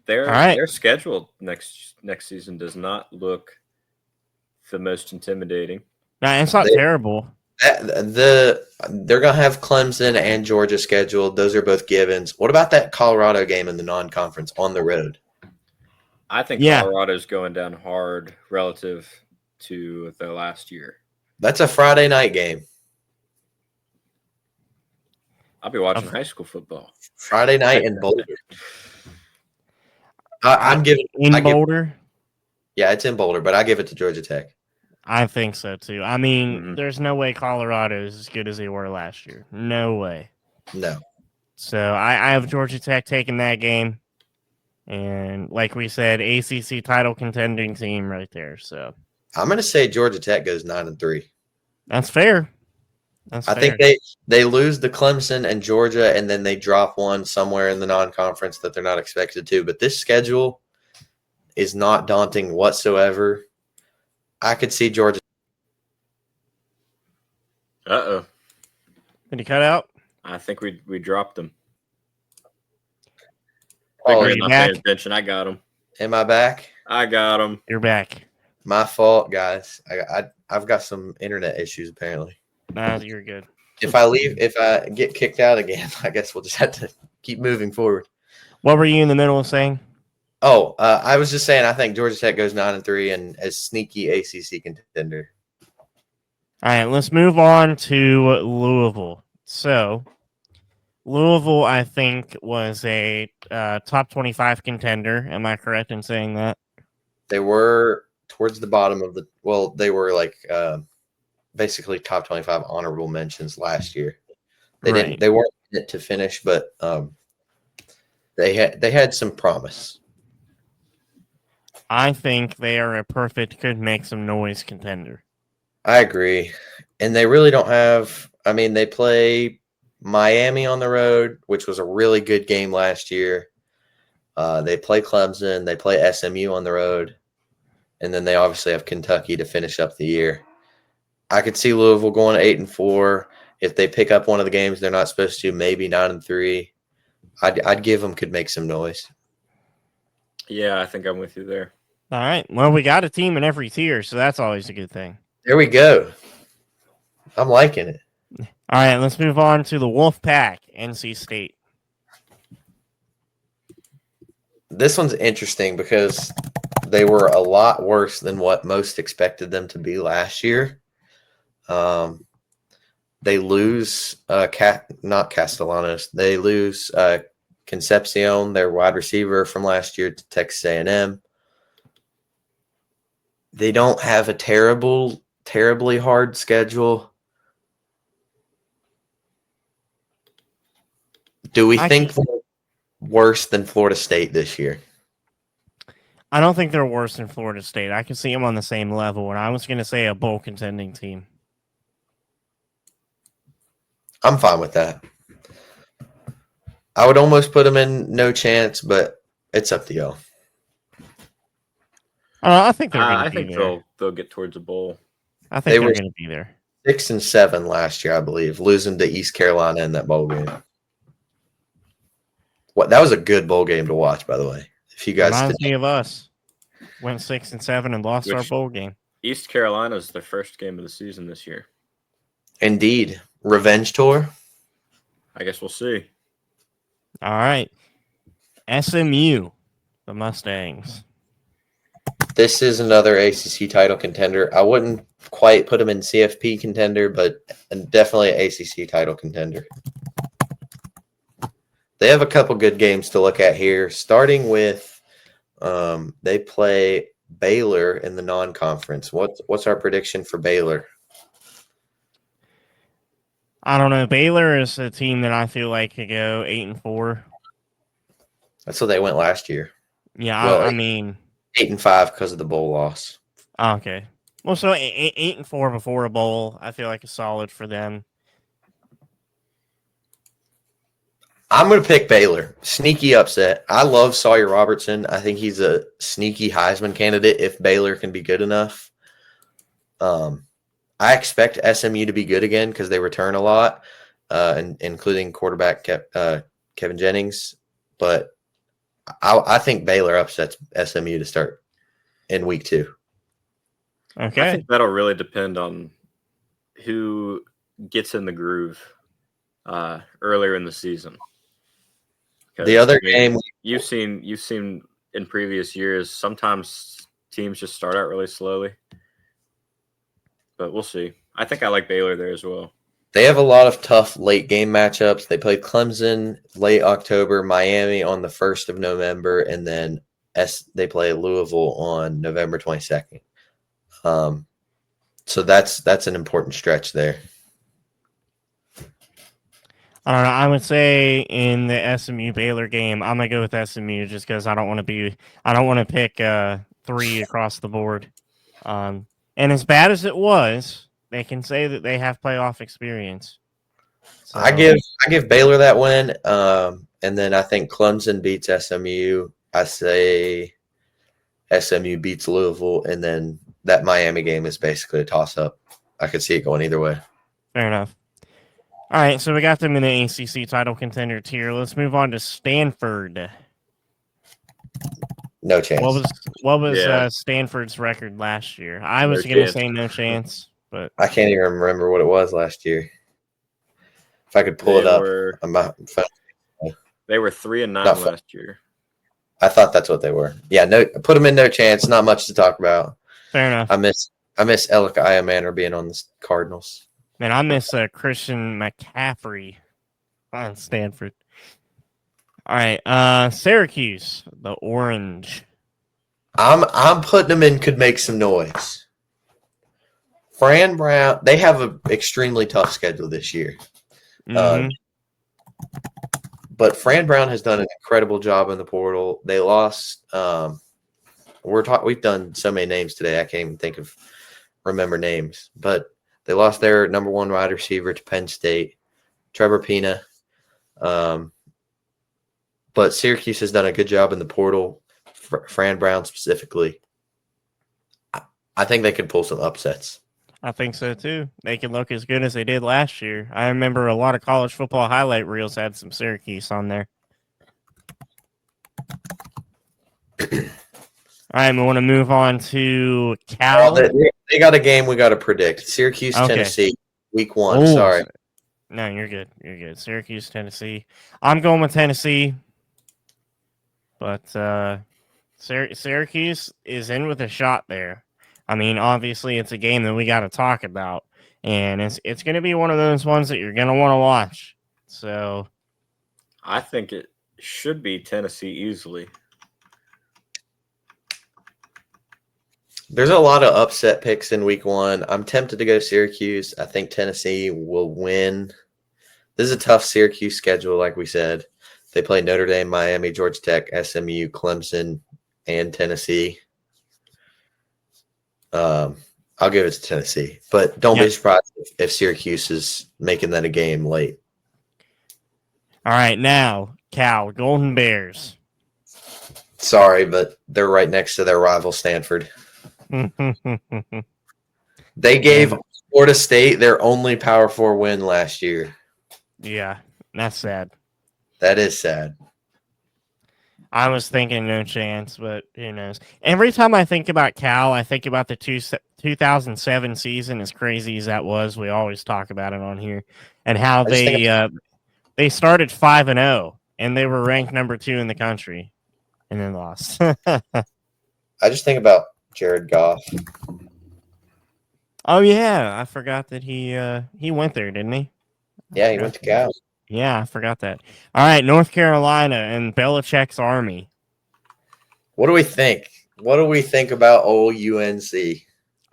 Their schedule next season does not look the most intimidating. No, it's not terrible. They're gonna have Clemson and Georgia scheduled. Those are both givens. What about that Colorado game in the non-conference on the road? I think Colorado's going down hard relative to the last year. That's a Friday night game. I'll be watching high school football. Friday night in Boulder. I'm giving in Boulder. Yeah, it's in Boulder, but I give it to Georgia Tech. I think so too. I mean, there's no way Colorado is as good as they were last year. No way. No. So I have Georgia Tech taking that game. And like we said, ACC title contending team right there. So I'm going to say Georgia Tech goes 9-3. that's fair. I think they lose to Clemson and Georgia, and then they drop one somewhere in the non-conference that they're not expected to. But this schedule is not daunting whatsoever. I could see Georgia. Uh-oh. Did he cut out? I think we dropped them. Oh, You're not paying attention. I got him. Am I back? I got him. You're back. My fault, guys. I've got some internet issues apparently. Nah, you're good. If I get kicked out again, I guess we'll just have to keep moving forward. What were you in the middle of saying? Oh, I was just saying I think Georgia Tech goes 9-3 and as sneaky ACC contender. All right, let's move on to Louisville. So, Louisville, I think, was a top 25 contender. Am I correct in saying that? They were towards the bottom of they were like basically top 25 honorable mentions last year. They weren't in it to finish, but they had some promise. I think they are a perfect could make some noise contender. I agree. And they really don't have – I mean, they play Miami on the road, which was a really good game last year. They play Clemson. They play SMU on the road. And then they obviously have Kentucky to finish up the year. I could see Louisville going 8-4. If they pick up one of the games they're not supposed to, maybe 9-3. I'd give them could make some noise. Yeah, I think I'm with you there. All right. Well, we got a team in every tier, so that's always a good thing. There we go. I'm liking it. All right, let's move on to the Wolfpack, NC State. This one's interesting because they were a lot worse than what most expected them to be last year. They lose not Castellanos. They lose Concepcion, their wide receiver from last year, to Texas A&M. They don't have a terribly hard schedule. Do we think they're worse than Florida State this year? I don't think they're worse than Florida State. I can see them on the same level, and I was going to say a bowl contending team. I'm fine with that. I would almost put them in no chance, but it's up to y'all. I think they're going to be there. They'll get towards a bowl. I think they're going to be there. 6-7 last year, I believe, losing to East Carolina in that bowl game. That was a good bowl game to watch, by the way. If you guys reminds me of us, went 6-7 and lost our bowl game. East Carolina is their first game of the season this year. Indeed, revenge tour. I guess we'll see. All right, SMU, the Mustangs. This is another ACC title contender. I wouldn't quite put them in CFP contender, but definitely an ACC title contender. They have a couple good games to look at here, starting with they play Baylor in the non-conference. What's our prediction for Baylor? I don't know. Baylor is a team that I feel like could go 8-4. That's what they went last year. Yeah, well, I mean 8-5 because of the bowl loss. Okay. Well, so 8-4 before a bowl, I feel like is solid for them. I'm going to pick Baylor. Sneaky upset. I love Sawyer Robertson. I think he's a sneaky Heisman candidate if Baylor can be good enough. I expect SMU to be good again because they return a lot, including quarterback Kevin Jennings. But I think Baylor upsets SMU to start in week 2. Okay. I think that'll really depend on who gets in the groove earlier in the season. The other game you've seen in previous years, sometimes teams just start out really slowly. But we'll see. I think I like Baylor there as well. They have a lot of tough late game matchups. They play Clemson late October, Miami on the 1st of November, and then they play Louisville on November 22nd. So that's an important stretch there. I don't know. I would say in the SMU Baylor game, I'm gonna go with SMU just because I don't want to pick 3 across the board. And as bad as it was, they can say that they have playoff experience. So, I give Baylor that win, and then I think Clemson beats SMU. I say SMU beats Louisville, and then that Miami game is basically a toss-up. I could see it going either way. fair enough. All right, so we got them in the ACC title contender tier. Let's move on to Stanford. No chance. What was Yeah. Stanford's record last year? I No was going to chance. say no chance, but I can't even remember what it was last year. If I could pull it up on my phone. They were 3-9 Not fun. last year. I thought that's what they were. Yeah, no, put them in no chance. Not much to talk about. fair enough. I miss Alec Iamaner being on the Cardinals. Man, I miss Christian McCaffrey on Stanford. All right, Syracuse, the Orange. I'm putting them in. Could make some noise. Fran Brown. They have an extremely tough schedule this year. Mhm. But Fran Brown has done an incredible job in the portal. They lost. We've done so many names today. I can't even remember names. But they lost their number 1 wide receiver to Penn State, Trevor Pina. But Syracuse has done a good job in the portal. Fran Brown specifically. I think they could pull some upsets. I think so too. They can look as good as they did last year. I remember a lot of college football highlight reels had some Syracuse on there. All right, we want to move on to Cal. They got a game we got to predict. Syracuse, Okay. Tennessee, week 1. Oh, Sorry. No, you're good. You're good. Syracuse, Tennessee. I'm going with Tennessee. But Syracuse is in with a shot there. I mean, obviously, it's a game that we got to talk about. And it's going to be one of those ones that you're going to want to watch. So I think it should be Tennessee easily. There's a lot of upset picks in week 1. I'm tempted to go Syracuse. I think Tennessee will win. This is a tough Syracuse schedule, like we said. They play Notre Dame, Miami, Georgia Tech, SMU, Clemson, and Tennessee. I'll give it to Tennessee. But don't be surprised if Syracuse is making that a game late. all right, now, Cal, Golden Bears. Sorry, but they're right next to their rival Stanford. They gave Florida State their only Power 4 win last year. Yeah, that's sad. That is sad. I was thinking no chance, but who knows? Every time I think about Cal, I think about the 2007 season, as crazy as that was. We always talk about it on here, and how they started 5-0, and they were ranked number 2 in the country, and then lost. I just think about Jared Goff. Oh yeah, I forgot that he went there, didn't he? Yeah, he went to Cal. Yeah, I forgot that. All right, North Carolina and Belichick's Army. What do we think? What do we think about old UNC?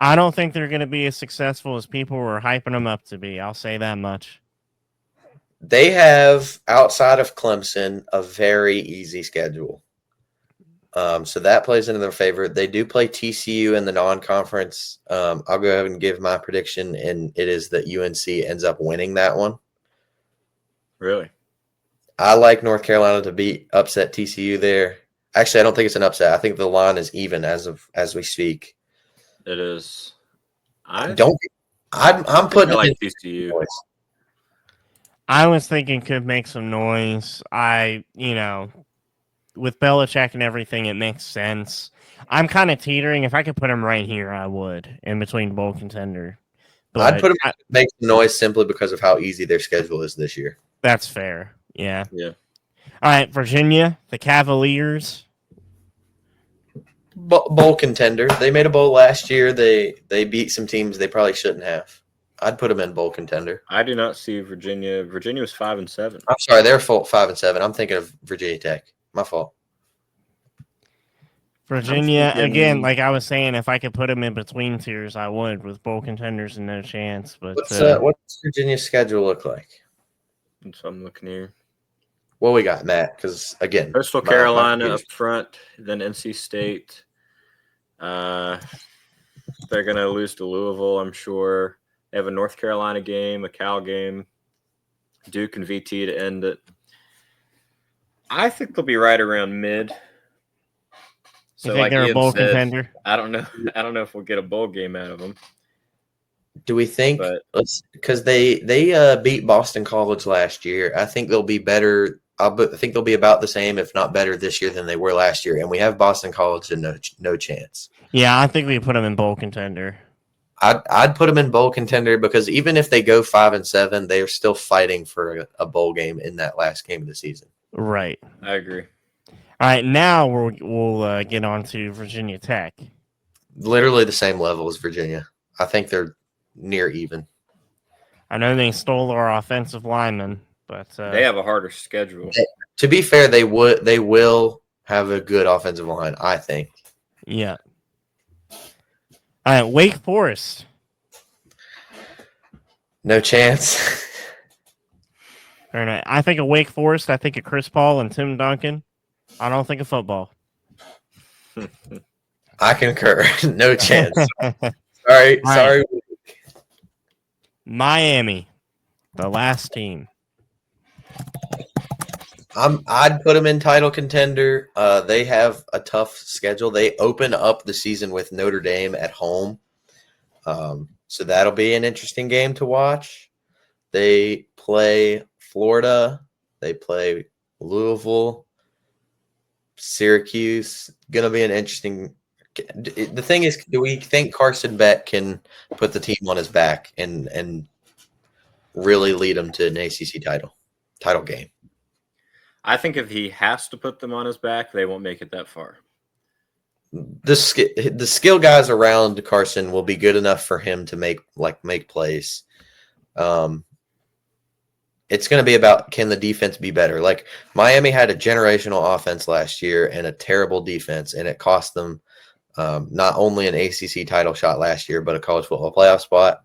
I don't think they're going to be as successful as people were hyping them up to be. I'll say that much. They have, outside of Clemson, a very easy schedule. So that plays into their favor. They do play TCU in the non-conference. I'll go ahead and give my prediction, and it is that UNC ends up winning that one. Really? I like North Carolina to upset TCU there. Actually, I don't think it's an upset. I think the line is even as we speak. It is. I'm putting like TCU. I was thinking could make some noise. With Belichick and everything, it makes sense. I'm kind of teetering. If I could put him right here, I would, in between bowl contender. But I'd put him make some noise simply because of how easy their schedule is this year. That's fair. Yeah. Yeah. All right, Virginia, the Cavaliers. Bowl contender. They made a bowl last year. They beat some teams they probably shouldn't have. I'd put them in bowl contender. I do not see Virginia. Virginia was 5-7. I'm sorry, they're 5-7. I'm thinking of Virginia Tech. My fault. Virginia, thinking- again, like I was saying, if I could put them in between tiers, I would, with bowl contenders and no chance. But What's Virginia's schedule look like? So I'm looking here. What we got, Matt? Because again, Coastal Carolina up front, then NC State. They're going to lose to Louisville, I'm sure. They have a North Carolina game, a Cal game, Duke and VT to end it. I think they'll be right around mid. So, you think they're a bowl contender? I don't know. I don't know if we'll get a bowl game out of them. Do we think? Because they beat Boston College last year. I think they'll be better. I think they'll be about the same, if not better, this year than they were last year. And we have Boston College and no chance. Yeah, I think we put them in bowl contender. I'd put them in bowl contender because even if they go 5-7, they are still fighting for a bowl game in that last game of the season. Right. I agree. All right, now we'll get on to Virginia Tech. Literally the same level as Virginia. I think they're near even. I know they stole our offensive lineman, but they have a harder schedule. To be fair, they will have a good offensive line, I think. Yeah. All right, Wake Forest. No chance. All right, I think of Wake Forest. I think of Chris Paul and Tim Duncan. I don't think of football. I concur. No chance. Sorry. Right. Miami, the last team. I'd put them in title contender. They have a tough schedule. They open up the season with Notre Dame at home. So that'll be an interesting game to watch. They play Florida. They play Louisville. Syracuse. Going to be an interesting. The thing is, do we think Carson Beck can put the team on his back and really lead them to an ACC title game? I think if he has to put them on his back, they won't make it that far. The skill guys around Carson will be good enough for him to make plays. It's going to be about, can the defense be better? Like Miami had a generational offense last year and a terrible defense, and it cost them not only an ACC title shot last year, but a college football playoff spot.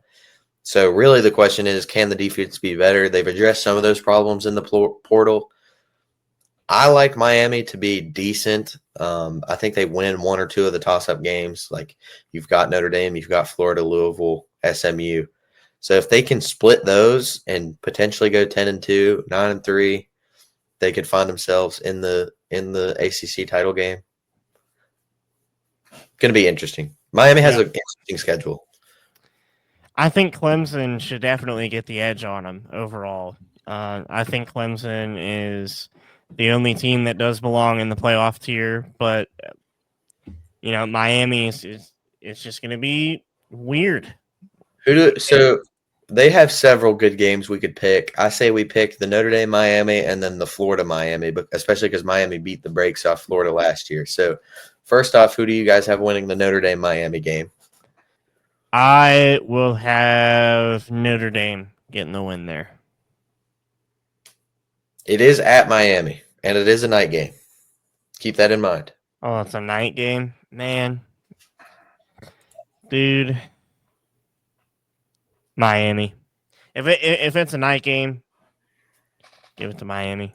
So really the question is, can the defense be better? They've addressed some of those problems in the portal. I like Miami to be decent. I think they win one or two of the toss-up games. Like you've got Notre Dame, you've got Florida, Louisville, SMU. So if they can split those and potentially go 10-2, 9-3, they could find themselves in the ACC title game. Going to be interesting. Miami has an interesting schedule. I think Clemson should definitely get the edge on them overall. I think Clemson is the only team that does belong in the playoff tier, but Miami is just going to be weird. So they have several good games we could pick. I say we pick the Notre Dame Miami and then the Florida Miami, but especially because Miami beat the brakes off Florida last year. So first off, who do you guys have winning the Notre Dame Miami game? I will have Notre Dame getting the win there. It is at Miami, and it is a night game. Keep that in mind. Oh, it's a night game? Man. Dude. Miami. If it's a night game, give it to Miami.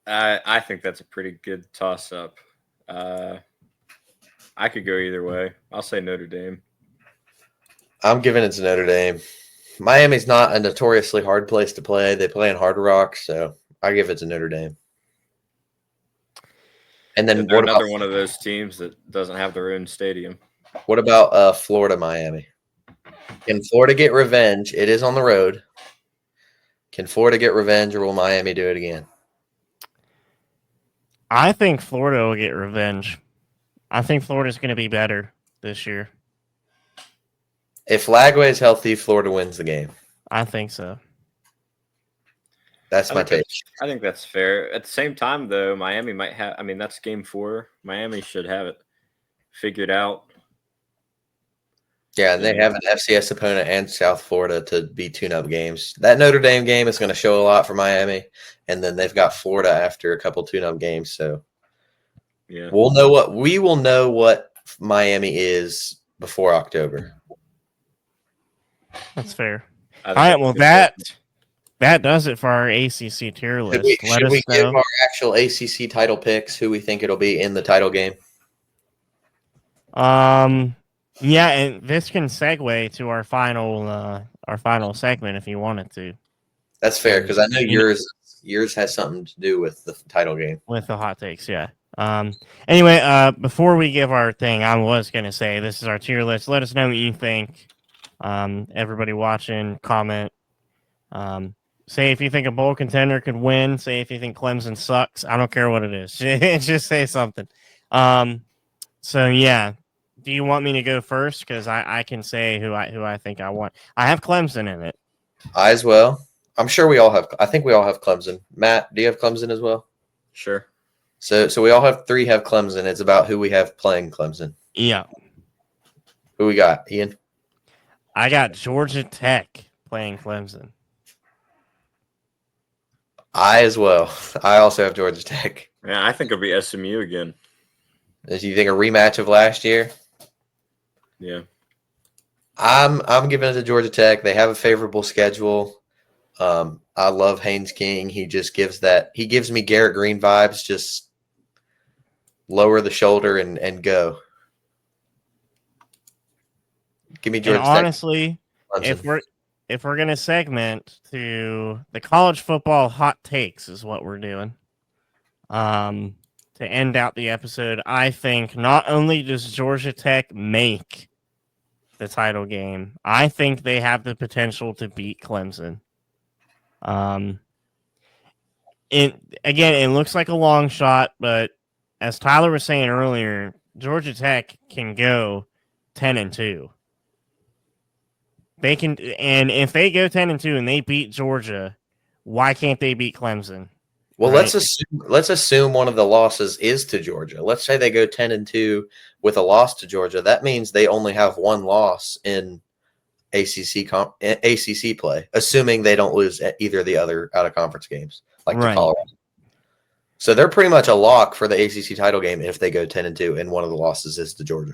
I think that's a pretty good toss-up. I could go either way. I'll say Notre Dame. I'm giving it to Notre Dame. Miami's not a notoriously hard place to play. They play in Hard Rock, so I give it to Notre Dame. And then they're another one of those teams that doesn't have their own stadium. What about Florida Miami? Can Florida get revenge? It is on the road. Can Florida get revenge, or will Miami do it again? I think Florida will get revenge. I think Florida's going to be better this year. If Lagway is healthy, Florida wins the game. I think so. That's my take. I think that's fair. At the same time, though, Miami might have – that's game 4. Miami should have it figured out. Yeah, and they have an FCS opponent and South Florida to be tune-up games. That Notre Dame game is going to show a lot for Miami, and then they've got Florida after a couple tune-up games. So Yeah, we will know what Miami is before October. That's fair. I All think right, that's well a good pick. that does it for our ACC tier list. Let Should us we give know. our actual ACC title picks? Who we think it'll be in the title game? Yeah, and this can segue to our final segment if you wanted to. That's fair because I know yours has something to do with the title game. With the hot takes, yeah. Anyway, before we give our thing, I was gonna say this is our tier list. Let us know what you think. Everybody watching, comment. Say if you think a bowl contender could win. Say if you think Clemson sucks. I don't care what it is. Just say something. So yeah. Do you want me to go first? Because I can say who I think I want. I have Clemson in it. I as well. I'm sure we all have. I think we all have Clemson. Matt, do you have Clemson as well? Sure. So we all have Clemson. It's about who we have playing Clemson. Yeah. Who we got, Ian? I got Georgia Tech playing Clemson. I as well. I also have Georgia Tech. Yeah, I think it'll be SMU again. Do you think a rematch of last year? Yeah. I'm giving it to Georgia Tech. They have a favorable schedule. I love Haynes King. He just gives me Garrett Green vibes. Just lower the shoulder and go. Give me Georgia And Tech. honestly, if we're gonna segment to the college football hot takes is what we're doing. To end out the episode, I think not only does Georgia Tech make the title game, I think they have the potential to beat Clemson. It looks like a long shot, but as Tyler was saying earlier, Georgia Tech can go 10-2. They can, and if they go 10-2 and they beat Georgia, why can't they beat Clemson? Well, right? let's assume one of the losses is to Georgia. Let's say they go 10-2 with a loss to Georgia. That means they only have one loss in ACC play, assuming they don't lose at either of the other out of conference games, like to Colorado. So they're pretty much a lock for the ACC title game if they go 10-2, and one of the losses is to Georgia.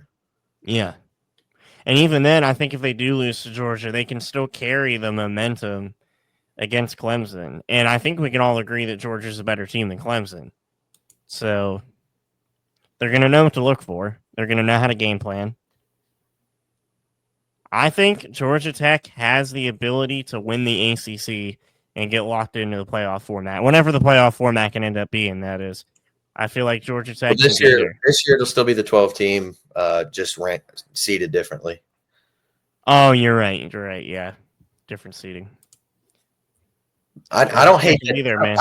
Yeah. And even then, I think if they do lose to Georgia, they can still carry the momentum against Clemson. And I think we can all agree that Georgia's a better team than Clemson. So they're going to know what to look for. They're going to know how to game plan. I think Georgia Tech has the ability to win the ACC and get locked into the playoff format. Whenever the playoff format can end up being, that is. I feel like Georgia Tech this year it'll still be the 12 team, just seeded differently. Oh, you're right. You're right. Yeah, different seeding. I don't hate it either, man.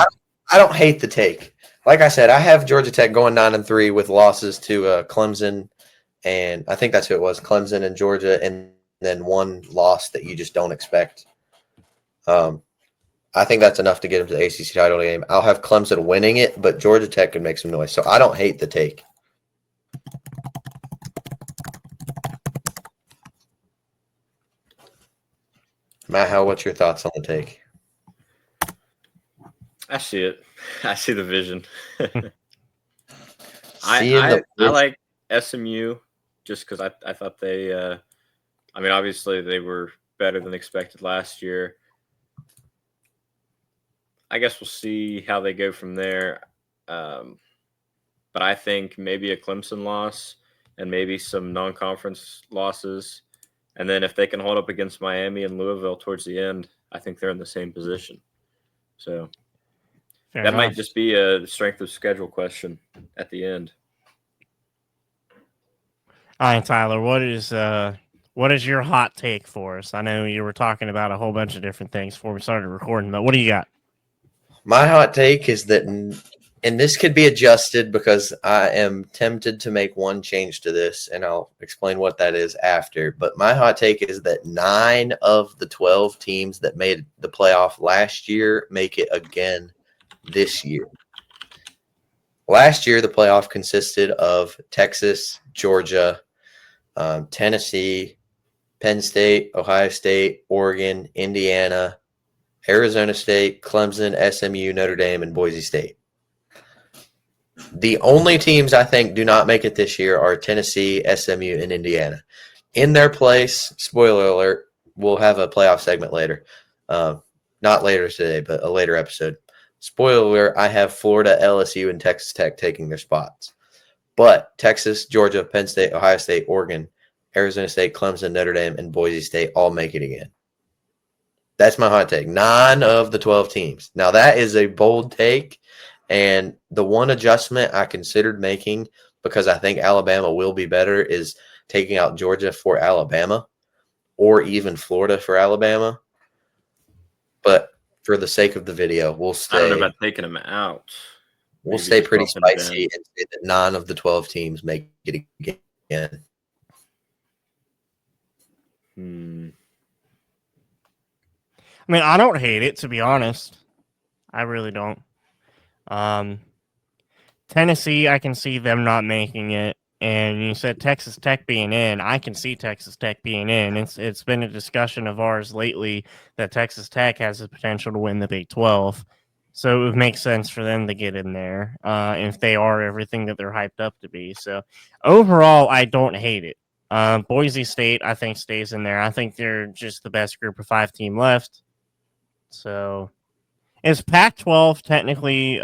I don't hate the take. Like I said, I have Georgia Tech going 9-3 with losses to Clemson, and I think that's who it was, Clemson and Georgia, and then one loss that you just don't expect. I think that's enough to get them to the ACC title game. I'll have Clemson winning it, but Georgia Tech can make some noise. So I don't hate the take. Matt, what's your thoughts on the take? I see it. I see the vision. I like SMU just because I thought they obviously they were better than expected last year. I guess we'll see how they go from there. But I think maybe a Clemson loss and maybe some non-conference losses. And then if they can hold up against Miami and Louisville towards the end, I think they're in the same position. So that might just be a strength of schedule question at the end. All right, Tyler, what is your hot take for us? I know you were talking about a whole bunch of different things before we started recording, but what do you got? My hot take is that, and this could be adjusted because I am tempted to make one change to this, and I'll explain what that is after. But my hot take is that 9 of the 12 teams that made the playoff last year make it again this year. Last year, the playoff consisted of Texas, Georgia, Tennessee, Penn State, Ohio State, Oregon, Indiana, Arizona State, Clemson, SMU, Notre Dame, and Boise State. The only teams I think do not make it this year are Tennessee, SMU, and Indiana. In their place, spoiler alert, we'll have a playoff segment later. Not later today, but a later episode. Spoiler alert, I have Florida, LSU, and Texas Tech taking their spots. But Texas, Georgia, Penn State, Ohio State, Oregon, Arizona State, Clemson, Notre Dame, and Boise State all make it again. That's my hot take. 9 of the 12 teams. Now, that is a bold take, and the one adjustment I considered making, because I think Alabama will be better, is taking out Georgia for Alabama or even Florida for Alabama. But for the sake of the video, we'll stay. I don't know about taking them out. We'll Maybe stay just pretty bumping it spicy in. and say that 9 of the 12 teams make it again. I mean, I don't hate it, to be honest. I really don't. Tennessee, I can see them not making it. And you said Texas Tech being in. I can see Texas Tech being in. It's been a discussion of ours lately that Texas Tech has the potential to win the Big 12. So it would make sense for them to get in there if they are everything that they're hyped up to be. So overall, I don't hate it. Boise State, I think, stays in there. I think they're just the best group of 5 team left. So is Pac-12 technically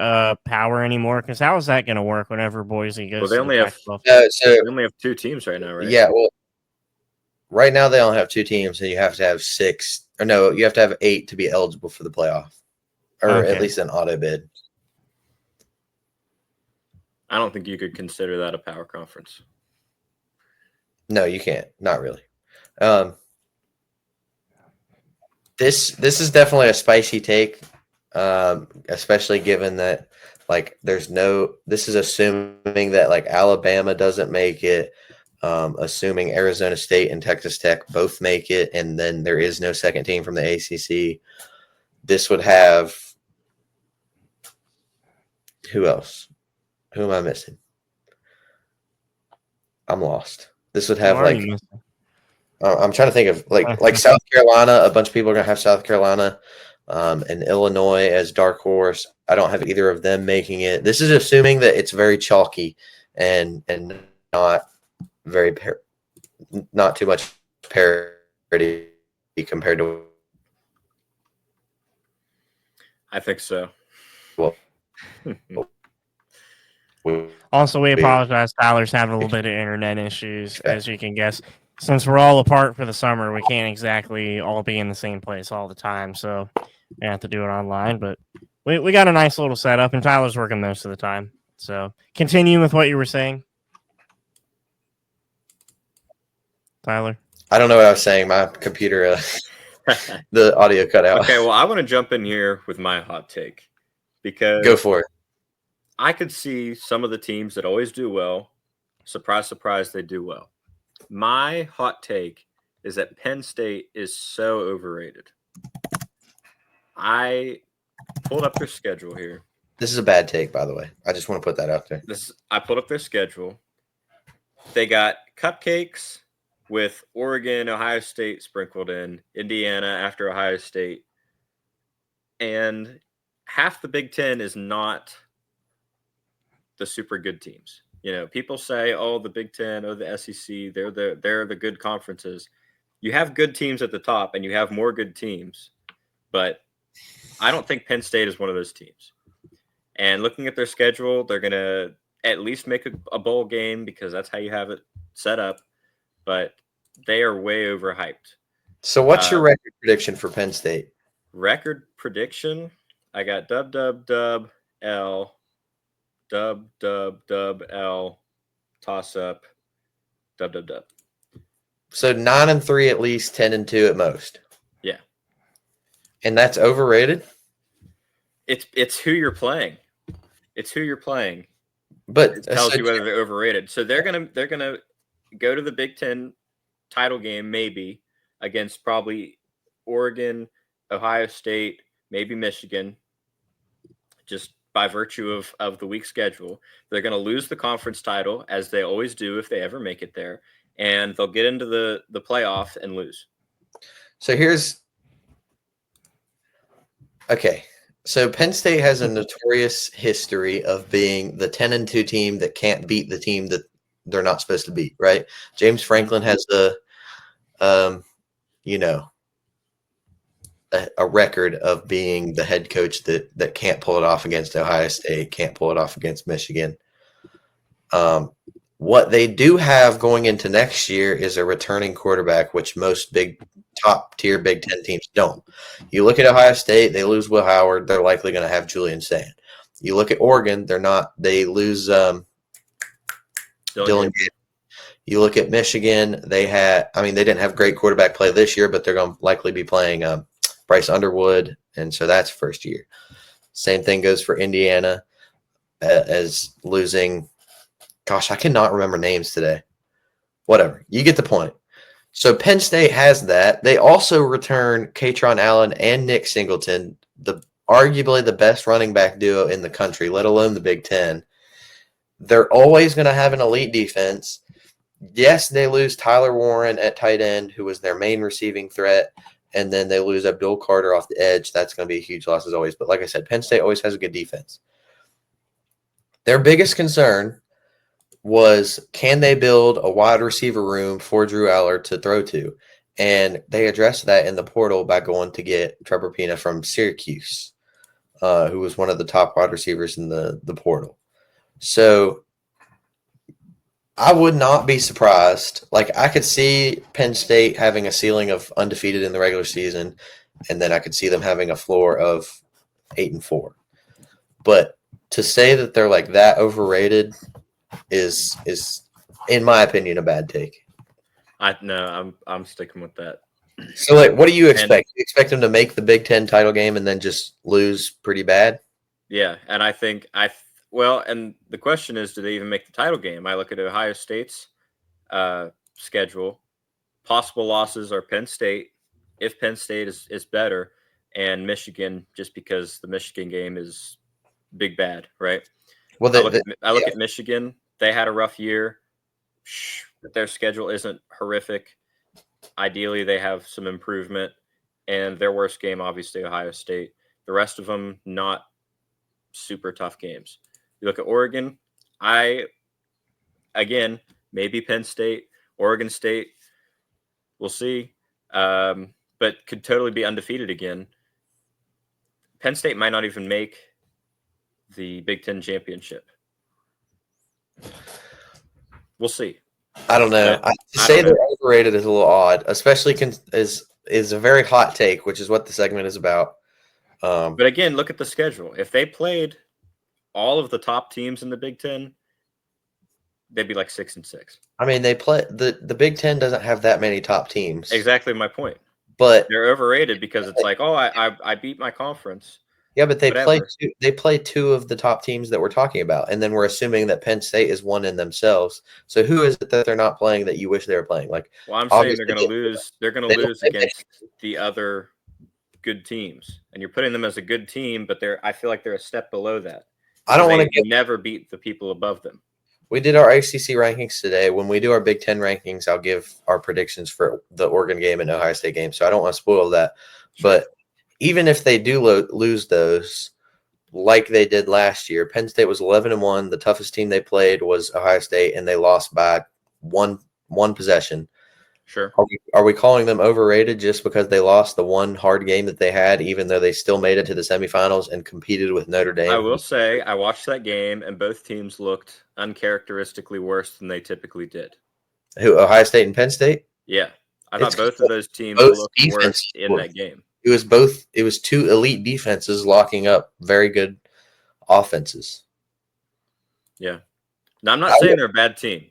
power anymore? Because how is that going to work whenever Boise goes they to only the have- Pac-12? They only have 2 teams right now, right? Yeah, well, right now they only have 2 teams, and you have to have 6. Or no, you have to have 8 to be eligible for the playoff, or Okay. at least an auto bid. I don't think you could consider that a power conference. No, you can't. Not really. This is definitely a spicy take, especially given that there's no. This is assuming that Alabama doesn't make it, assuming Arizona State and Texas Tech both make it, and then there is no second team from the ACC. This would have who else? Who am I missing? I'm lost. This would have I'm trying to think of like South Carolina. A bunch of people are gonna have South Carolina, and Illinois as dark horse. I don't have either of them making it. This is assuming that it's very chalky and not very not too much parity compared to. I think so. Well, Also, we apologize. Tyler's having a little bit of internet issues, as you can guess. Since we're all apart for the summer, we can't exactly all be in the same place all the time, so we have to do it online. But we got a nice little setup, and Tyler's working most of the time. So continue with what you were saying, Tyler. I don't know what I was saying. My computer, the audio cut out. Okay, well, I want to jump in here with my hot take because Go for it. I could see some of the teams that always do well. Surprise, surprise, they do well. My hot take is that Penn State is so overrated. I pulled up their schedule here. This is a bad take, by the way. I just want to put that out there. I pulled up their schedule. They got cupcakes with Oregon, Ohio State sprinkled in, Indiana after Ohio State. And half the Big Ten is not the super good teams. You know, people say, "Oh, the Big Ten, oh, the SEC, they're the good conferences." You have good teams at the top, and you have more good teams, but I don't think Penn State is one of those teams. And looking at their schedule, they're gonna at least make a bowl game because that's how you have it set up. But they are way overhyped. So, what's your record prediction for Penn State? Record prediction? I got dub L. Dub L, toss up, dub. So 9-3 at least, 10-2 at most. Yeah, and that's overrated. It's who you're playing. It's who you're playing. But it tells you whether they're overrated. So they're gonna go to the Big Ten title game maybe against probably Oregon, Ohio State, maybe Michigan. Just by virtue of the week schedule, they're going to lose the conference title, as they always do if they ever make it there. and they'll get into the playoff and lose. So So Penn State has a notorious history of being the 10-2 team that can't beat the team that they're not supposed to beat, right? James Franklin has a record of being the head coach that can't pull it off against Ohio State, can't pull it off against Michigan. What they do have going into next year is a returning quarterback, which most top-tier Big Ten teams don't. You look at Ohio State, they lose Will Howard. They're likely going to have Julian Sand. You look at Oregon, they're not. They lose Dylan. You look at Michigan, they didn't have great quarterback play this year, but they're going to likely be playing Bryce Underwood, and so that's first year. Same thing goes for Indiana as losing – gosh, I cannot remember names today. Whatever. You get the point. So Penn State has that. They also return Katron Allen and Nick Singleton, arguably the best running back duo in the country, let alone the Big Ten. They're always going to have an elite defense. Yes, they lose Tyler Warren at tight end, who was their main receiving threat, and then they lose Abdul Carter off the edge. That's going to be a huge loss as always. But like I said, Penn State always has a good defense. Their biggest concern was, can they build a wide receiver room for Drew Aller to throw to? And they addressed that in the portal by going to get Trevor Pina from Syracuse, who was one of the top wide receivers in the portal. So I would not be surprised. Like, I could see Penn State having a ceiling of undefeated in the regular season, and then I could see them having a floor of 8-4. But to say that they're like that overrated is in my opinion a bad take. I'm sticking with that. So like, what do you expect? You expect them to make the Big Ten title game and then just lose pretty bad? Yeah, and I think and the question is, do they even make the title game? I look at Ohio State's schedule. Possible losses are Penn State, if Penn State is better, and Michigan, just because the Michigan game is big bad, right? Well, I look at Michigan. They had a rough year. Their schedule isn't horrific. Ideally, they have some improvement. And their worst game, obviously, Ohio State. The rest of them, not super tough games. You look at Oregon. Maybe Penn State, Oregon State. We'll see. But could totally be undefeated again. Penn State might not even make the Big Ten championship. We'll see. I don't know. To say they're overrated is a little odd, especially is a very hot take, which is what the segment is about. But again, look at the schedule. If they played all of the top teams in the Big Ten, they'd be like 6-6. I mean, they play the Big Ten doesn't have that many top teams. Exactly my point. But they're overrated because it's like, oh, I beat my conference. Yeah, but they play two of the top teams that we're talking about, and then we're assuming that Penn State is one in themselves. So who is it that they're not playing that you wish they were playing? Like, well, I'm saying they're going to lose. They're going to lose against the other good teams, and you're putting them as a good team, but I feel like they're a step below that. I don't want to never beat the people above them. We did our ACC rankings today. When we do our Big Ten rankings, I'll give our predictions for the Oregon game and Ohio State game. So I don't want to spoil that, but even if they do lose those, like they did last year, Penn State was 11-1. The toughest team they played was Ohio State, and they lost by one possession. Sure. Are we calling them overrated just because they lost the one hard game that they had, even though they still made it to the semifinals and competed with Notre Dame? I will say I watched that game, and both teams looked uncharacteristically worse than they typically did. Who, Ohio State and Penn State? Yeah. I thought both of those teams looked worse in that game. It was two elite defenses locking up very good offenses. Yeah. Now, I'm not saying they're a bad team.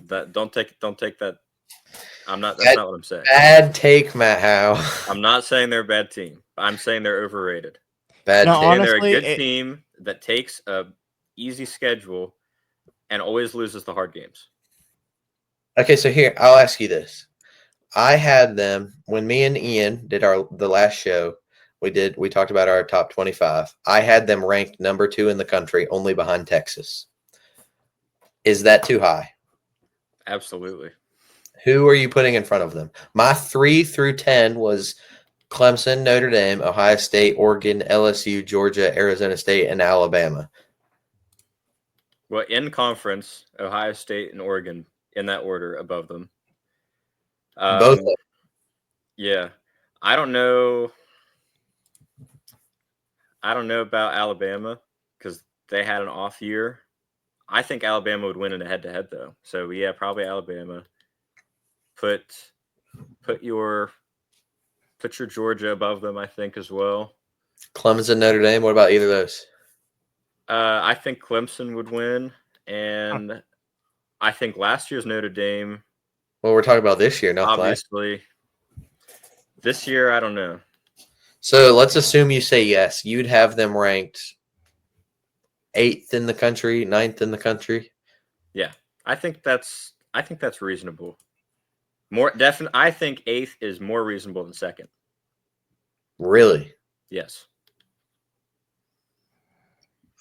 Don't take that. That's not what I'm saying. Bad take, Matt Howe. I'm not saying they're a bad team. I'm saying they're overrated. Bad team. Honestly, they're a good team that takes a easy schedule and always loses the hard games. Okay, so here, I'll ask you this. I had them when me and Ian did the last show. We talked about our top 25. I had them ranked number 2 in the country, only behind Texas. Is that too high? Absolutely. Who are you putting in front of them? My 3 through 10 was Clemson, Notre Dame, Ohio State, Oregon, LSU, Georgia, Arizona State, and Alabama. Well, in conference, Ohio State and Oregon in that order above them. Both of them. Yeah. I don't know. I don't know about Alabama because they had an off year. I think Alabama would win in a head-to-head, though. So, yeah, probably Alabama. Put your Georgia above them, I think, as well. Clemson, Notre Dame. What about either of those? I think Clemson would win, and I think last year's Notre Dame. Well, we're talking about this year, not last. Obviously, this year I don't know. So let's assume you say yes. You'd have them ranked 8th in the country, 9th in the country. Yeah, I think that's reasonable. I think 8th is more reasonable than 2nd. Really? Yes.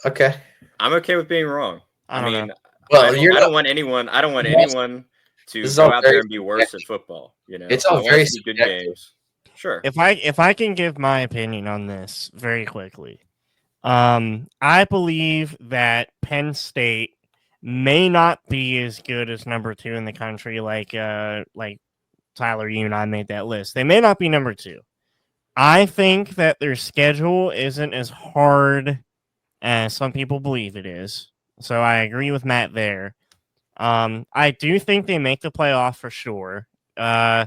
Okay. I'm okay with being wrong. I mean, know. Well, I don't want anyone to go out there and be worse at football. You know, it's all I want very it to be good subjective. games. Sure. If I can give my opinion on this very quickly, I believe that Penn State may not be as good as number 2 in the country, like Tyler, you and I made that list. They may not be number 2. I think that their schedule isn't as hard as some people believe it is. So I agree with Matt there. I do think they make the playoff for sure. I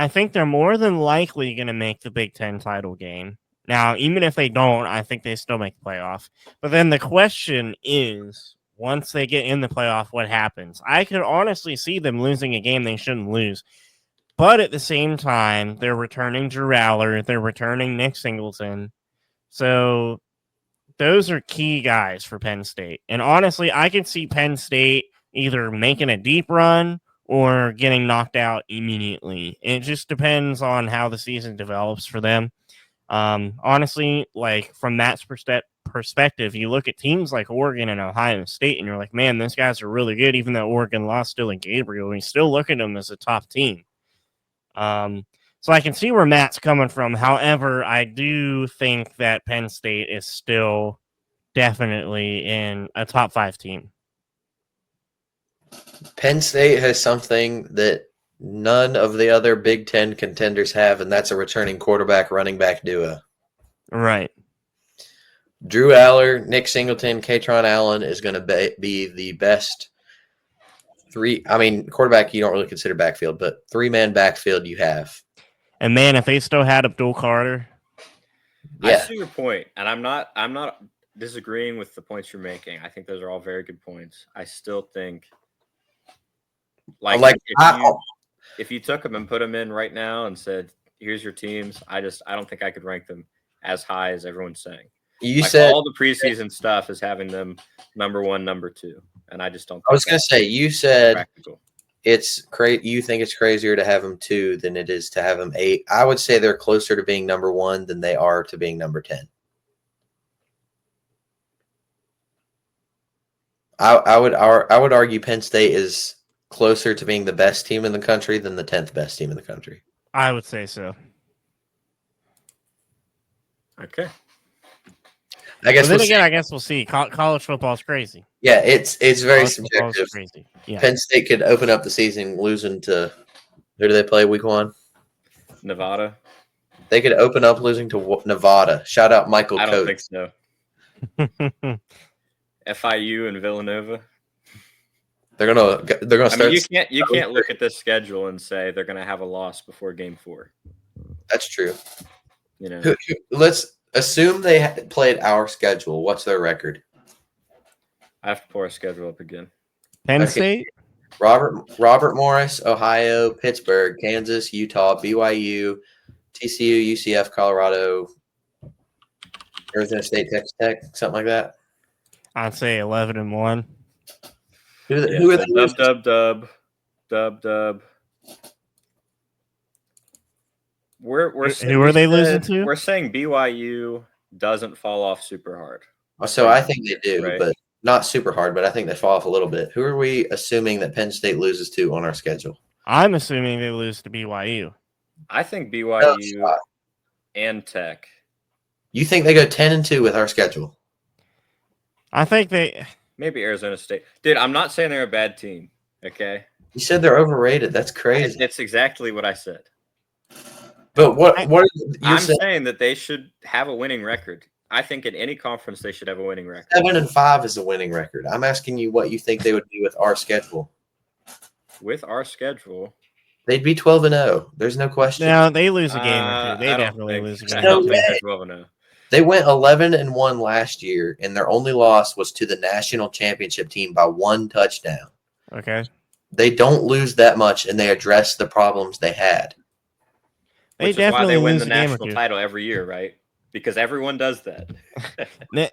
think they're more than likely going to make the Big Ten title game. Now, even if they don't, I think they still make the playoff. But then the question is, once they get in the playoff, what happens? I could honestly see them losing a game they shouldn't lose. But at the same time, they're returning Drew Aller. They're returning Nick Singleton. So those are key guys for Penn State. And honestly, I could see Penn State either making a deep run or getting knocked out immediately. It just depends on how the season develops for them. Honestly, like from Matt's perspective, you look at teams like Oregon and Ohio State, and you're like, man, those guys are really good. Even though Oregon lost Dylan Gabriel, we still look at them as a top team. So I can see where Matt's coming from. However, I do think that Penn State is still definitely in a top 5 team. Penn State has something that none of the other Big Ten contenders have, and that's a returning quarterback running back duo. Right. Drew Aller, Nick Singleton, Katron Allen is going to be the best quarterback you don't really consider backfield, but 3-man backfield you have. And man, if they still had Abdul Carter. Yeah. I see your point, and I'm not disagreeing with the points you're making. I think those are all very good points. I still think if you took them and put them in right now and said, here's your teams, I don't think I could rank them as high as everyone's saying. You said all the preseason stuff is having them number 1, number 2, and I just don't think I was going to say, you said practical. It's you think it's crazier to have them 2 than it is to have them 8. I would say they're closer to being number 1 than they are to being number 10. I would argue Penn State is closer to being the best team in the country than the 10th best team in the country. I would say so. Okay. I guess I guess we'll see. College football is crazy. Yeah, it's very subjective. Crazy. Yeah. Penn State could open up the season losing to who do they play week 1? Nevada. They could open up losing to Nevada. Shout out Michael I don't Coates. think so. FIU and Villanova. They're gonna start. You can't look at this schedule and say they're gonna have a loss before game 4. That's true. You know. Let's assume they played our schedule. What's their record? I have to pour a schedule up again. Penn State, Robert Morris, Ohio, Pittsburgh, Kansas, Utah, BYU, TCU, UCF, Colorado, Arizona State, Texas Tech, something like that. I'd say 11-1. Who are they? Dub. Who are they losing to? We're saying BYU doesn't fall off super hard. So I think they do, right? But not super hard. But I think they fall off a little bit. Who are we assuming that Penn State loses to on our schedule? I'm assuming they lose to BYU. I think No BYU shot. and Tech. You think they go 10-2 with our schedule? I think they. Maybe Arizona State. Dude, I'm not saying they're a bad team. Okay, You said they're overrated. That's crazy. it's exactly what I said. But what are you're I'm saying? saying that they should have a winning record. I think in any conference they should have a winning record. 7-5 is a winning record. I'm asking you what you think they would do with our schedule. With our schedule, They'd be 12-0. There's no question. No, they lose a game or two. They I don't definitely think- lose a I game. don't No think way. they're 12-0. They went 11-1 last year, and their only loss was to the national championship team by 1 touchdown. Okay. They don't lose that much, and they address the problems they had. They Which is why definitely they win lose the a game or national two. title every year, right? Because everyone does that.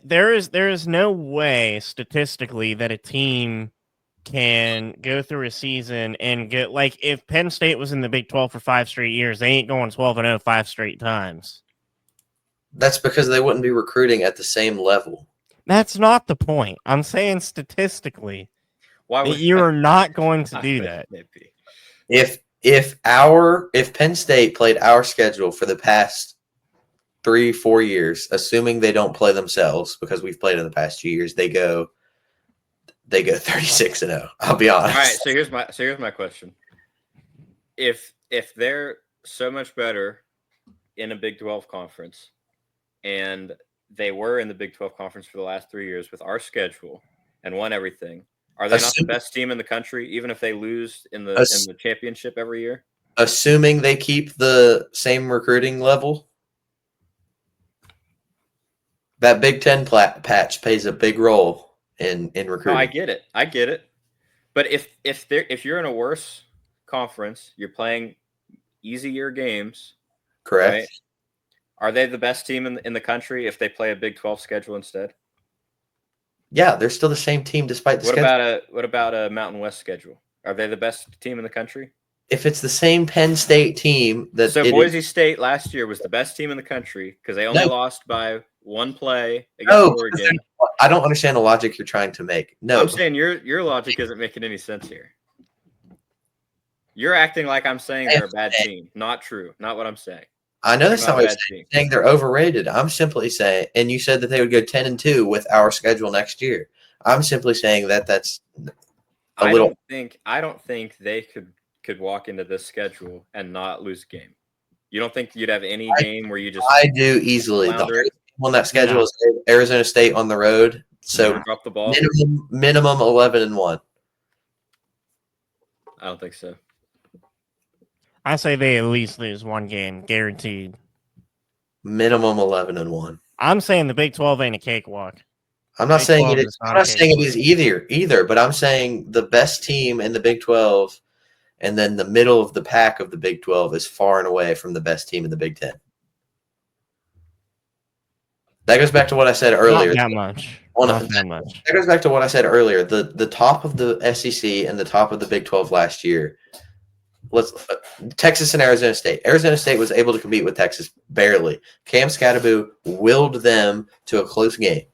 There is no way statistically that a team can go through a season and get like if Penn State was in the Big 12 for 5 straight years, they ain't going 12-0 5 straight times. That's because they wouldn't be recruiting at the same level. That's not the point. I'm saying statistically, Why that would you are not going to do I that. mean, maybe. If Penn State played our schedule for the past 3-4 years, assuming they don't play themselves because we've played in the past 2 years, they go 36-0. I'll be honest. All right, so here's my question. If they're so much better in a Big 12 conference, and they were in the Big 12 conference for the last 3 years with our schedule and won everything, are they not the best team in the country, even if they lose in the championship every year? Assuming they keep the same recruiting level, that Big Ten patch plays a big role in recruiting. No, I get it. But if you're in a worse conference, you're playing easier games, Correct. right? Are they the best team in the country if they play a Big 12 schedule instead? Yeah, they're still the same team despite the schedule. What about a Mountain West schedule? Are they the best team in the country? If it's the same Penn State team that Boise State last year was the best team in the country because they only lost by 1 play against Oregon. I don't understand the logic you're trying to make. No, I'm saying your logic isn't making any sense here. You're acting like I'm saying they're a bad team. Not true. Not what I'm saying. I know that's not what I'm saying. They're overrated. I'm simply saying, and you said that they would go 10-2 with our schedule next year. I'm simply saying that's I don't think they could walk into this schedule and not lose a game. You don't think you'd have any game where you just? I do easily. The only on that schedule is Arizona State on the road. So drop the ball. Minimum 11-1. I don't think so. I say they at least lose 1 game, guaranteed. Minimum 11-1. I'm saying the Big 12 ain't a cakewalk. I'm not saying it is. I'm not saying it is either. But I'm saying the best team in the Big 12, and then the middle of the pack of the Big 12 is far and away from the best team in the Big 10. That goes back to what I said earlier. Not that much. That goes back to what I said earlier. The top of the SEC and the top of the Big 12 last year. Texas and Arizona State. Arizona State was able to compete with Texas barely. Cam Scatterbo willed them to a close game.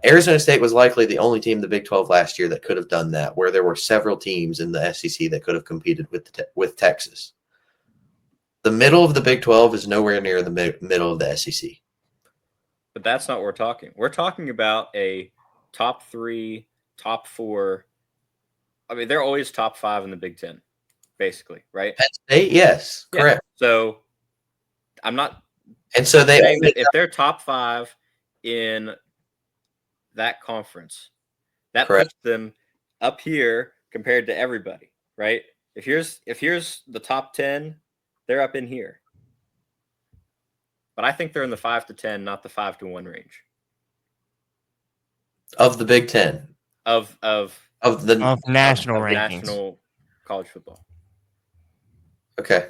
Arizona State was likely the only team in the Big 12 last year that could have done that, where there were several teams in the SEC that could have competed with Texas. The middle of the Big 12 is nowhere near the middle of the SEC. But that's not what we're talking. We're talking about a top 3, top 4. I mean, they're always top 5 in the Big 10, basically, right? Penn State, yes, correct. So I'm not. And so they saying that if they're top 5 in that conference, that puts them up here compared to everybody, right? If here's the top 10, they're up in here. But I think they're in the 5 to 10, not the 5 to 1 range. Of the Big 10. Of national rankings. National college football. Okay.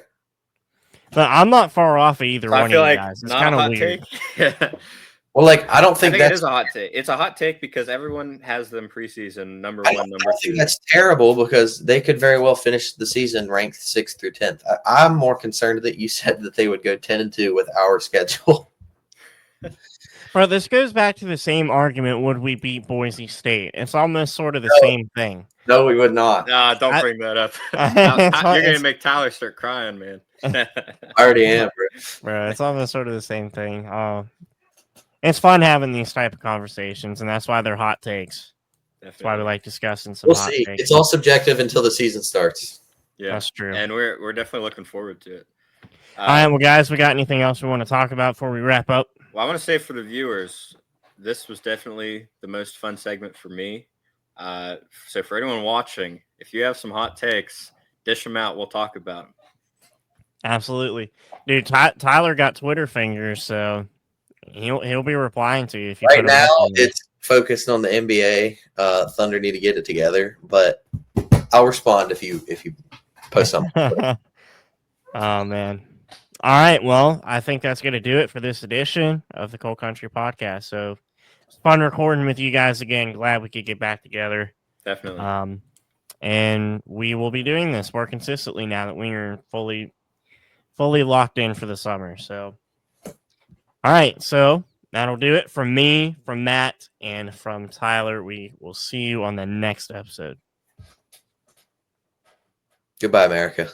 But I'm not far off either one of you guys. It's kind of weird. Well, I don't think it is a hot take. It's a hot take because everyone has them preseason number 1, number 2. I think that's terrible because they could very well finish the season ranked 6th through 10th. I'm more concerned that you said that they would go 10-2 with our schedule. Bro, this goes back to the same argument. Would we beat Boise State? It's almost sort of the No. same thing. No, we would not. Nah, don't I- bring that up. It's- You're gonna it's- make Tyler start crying, man. I already am. Bro. Bro, it's almost sort of the same thing. It's fun having these type of conversations, and that's why they're hot takes. That's why we like discussing some We'll hot see. takes. It's all subjective until the season starts. Yeah, That's true. and we're definitely looking forward to it. All right, well, guys, we got anything else we want to talk about before we wrap up? Well, I want to say for the viewers, this was definitely the most fun segment for me. So for anyone watching, if you have some hot takes, dish them out. We'll talk about them. Absolutely, dude. Tyler got Twitter fingers, so he'll be replying to you if you Right put 'em up now, on there. it's focused on the NBA. Thunder need to get it together, but I'll respond if you post something. Oh man. All right, well, I think that's going to do it for this edition of the Cold Country Podcast. So it's fun recording with you guys again. Glad we could get back together. Definitely. And we will be doing this more consistently now that we are fully locked in for the summer. So, all right, so that'll do it from me, from Matt, and from Tyler. We will see you on the next episode. Goodbye, America.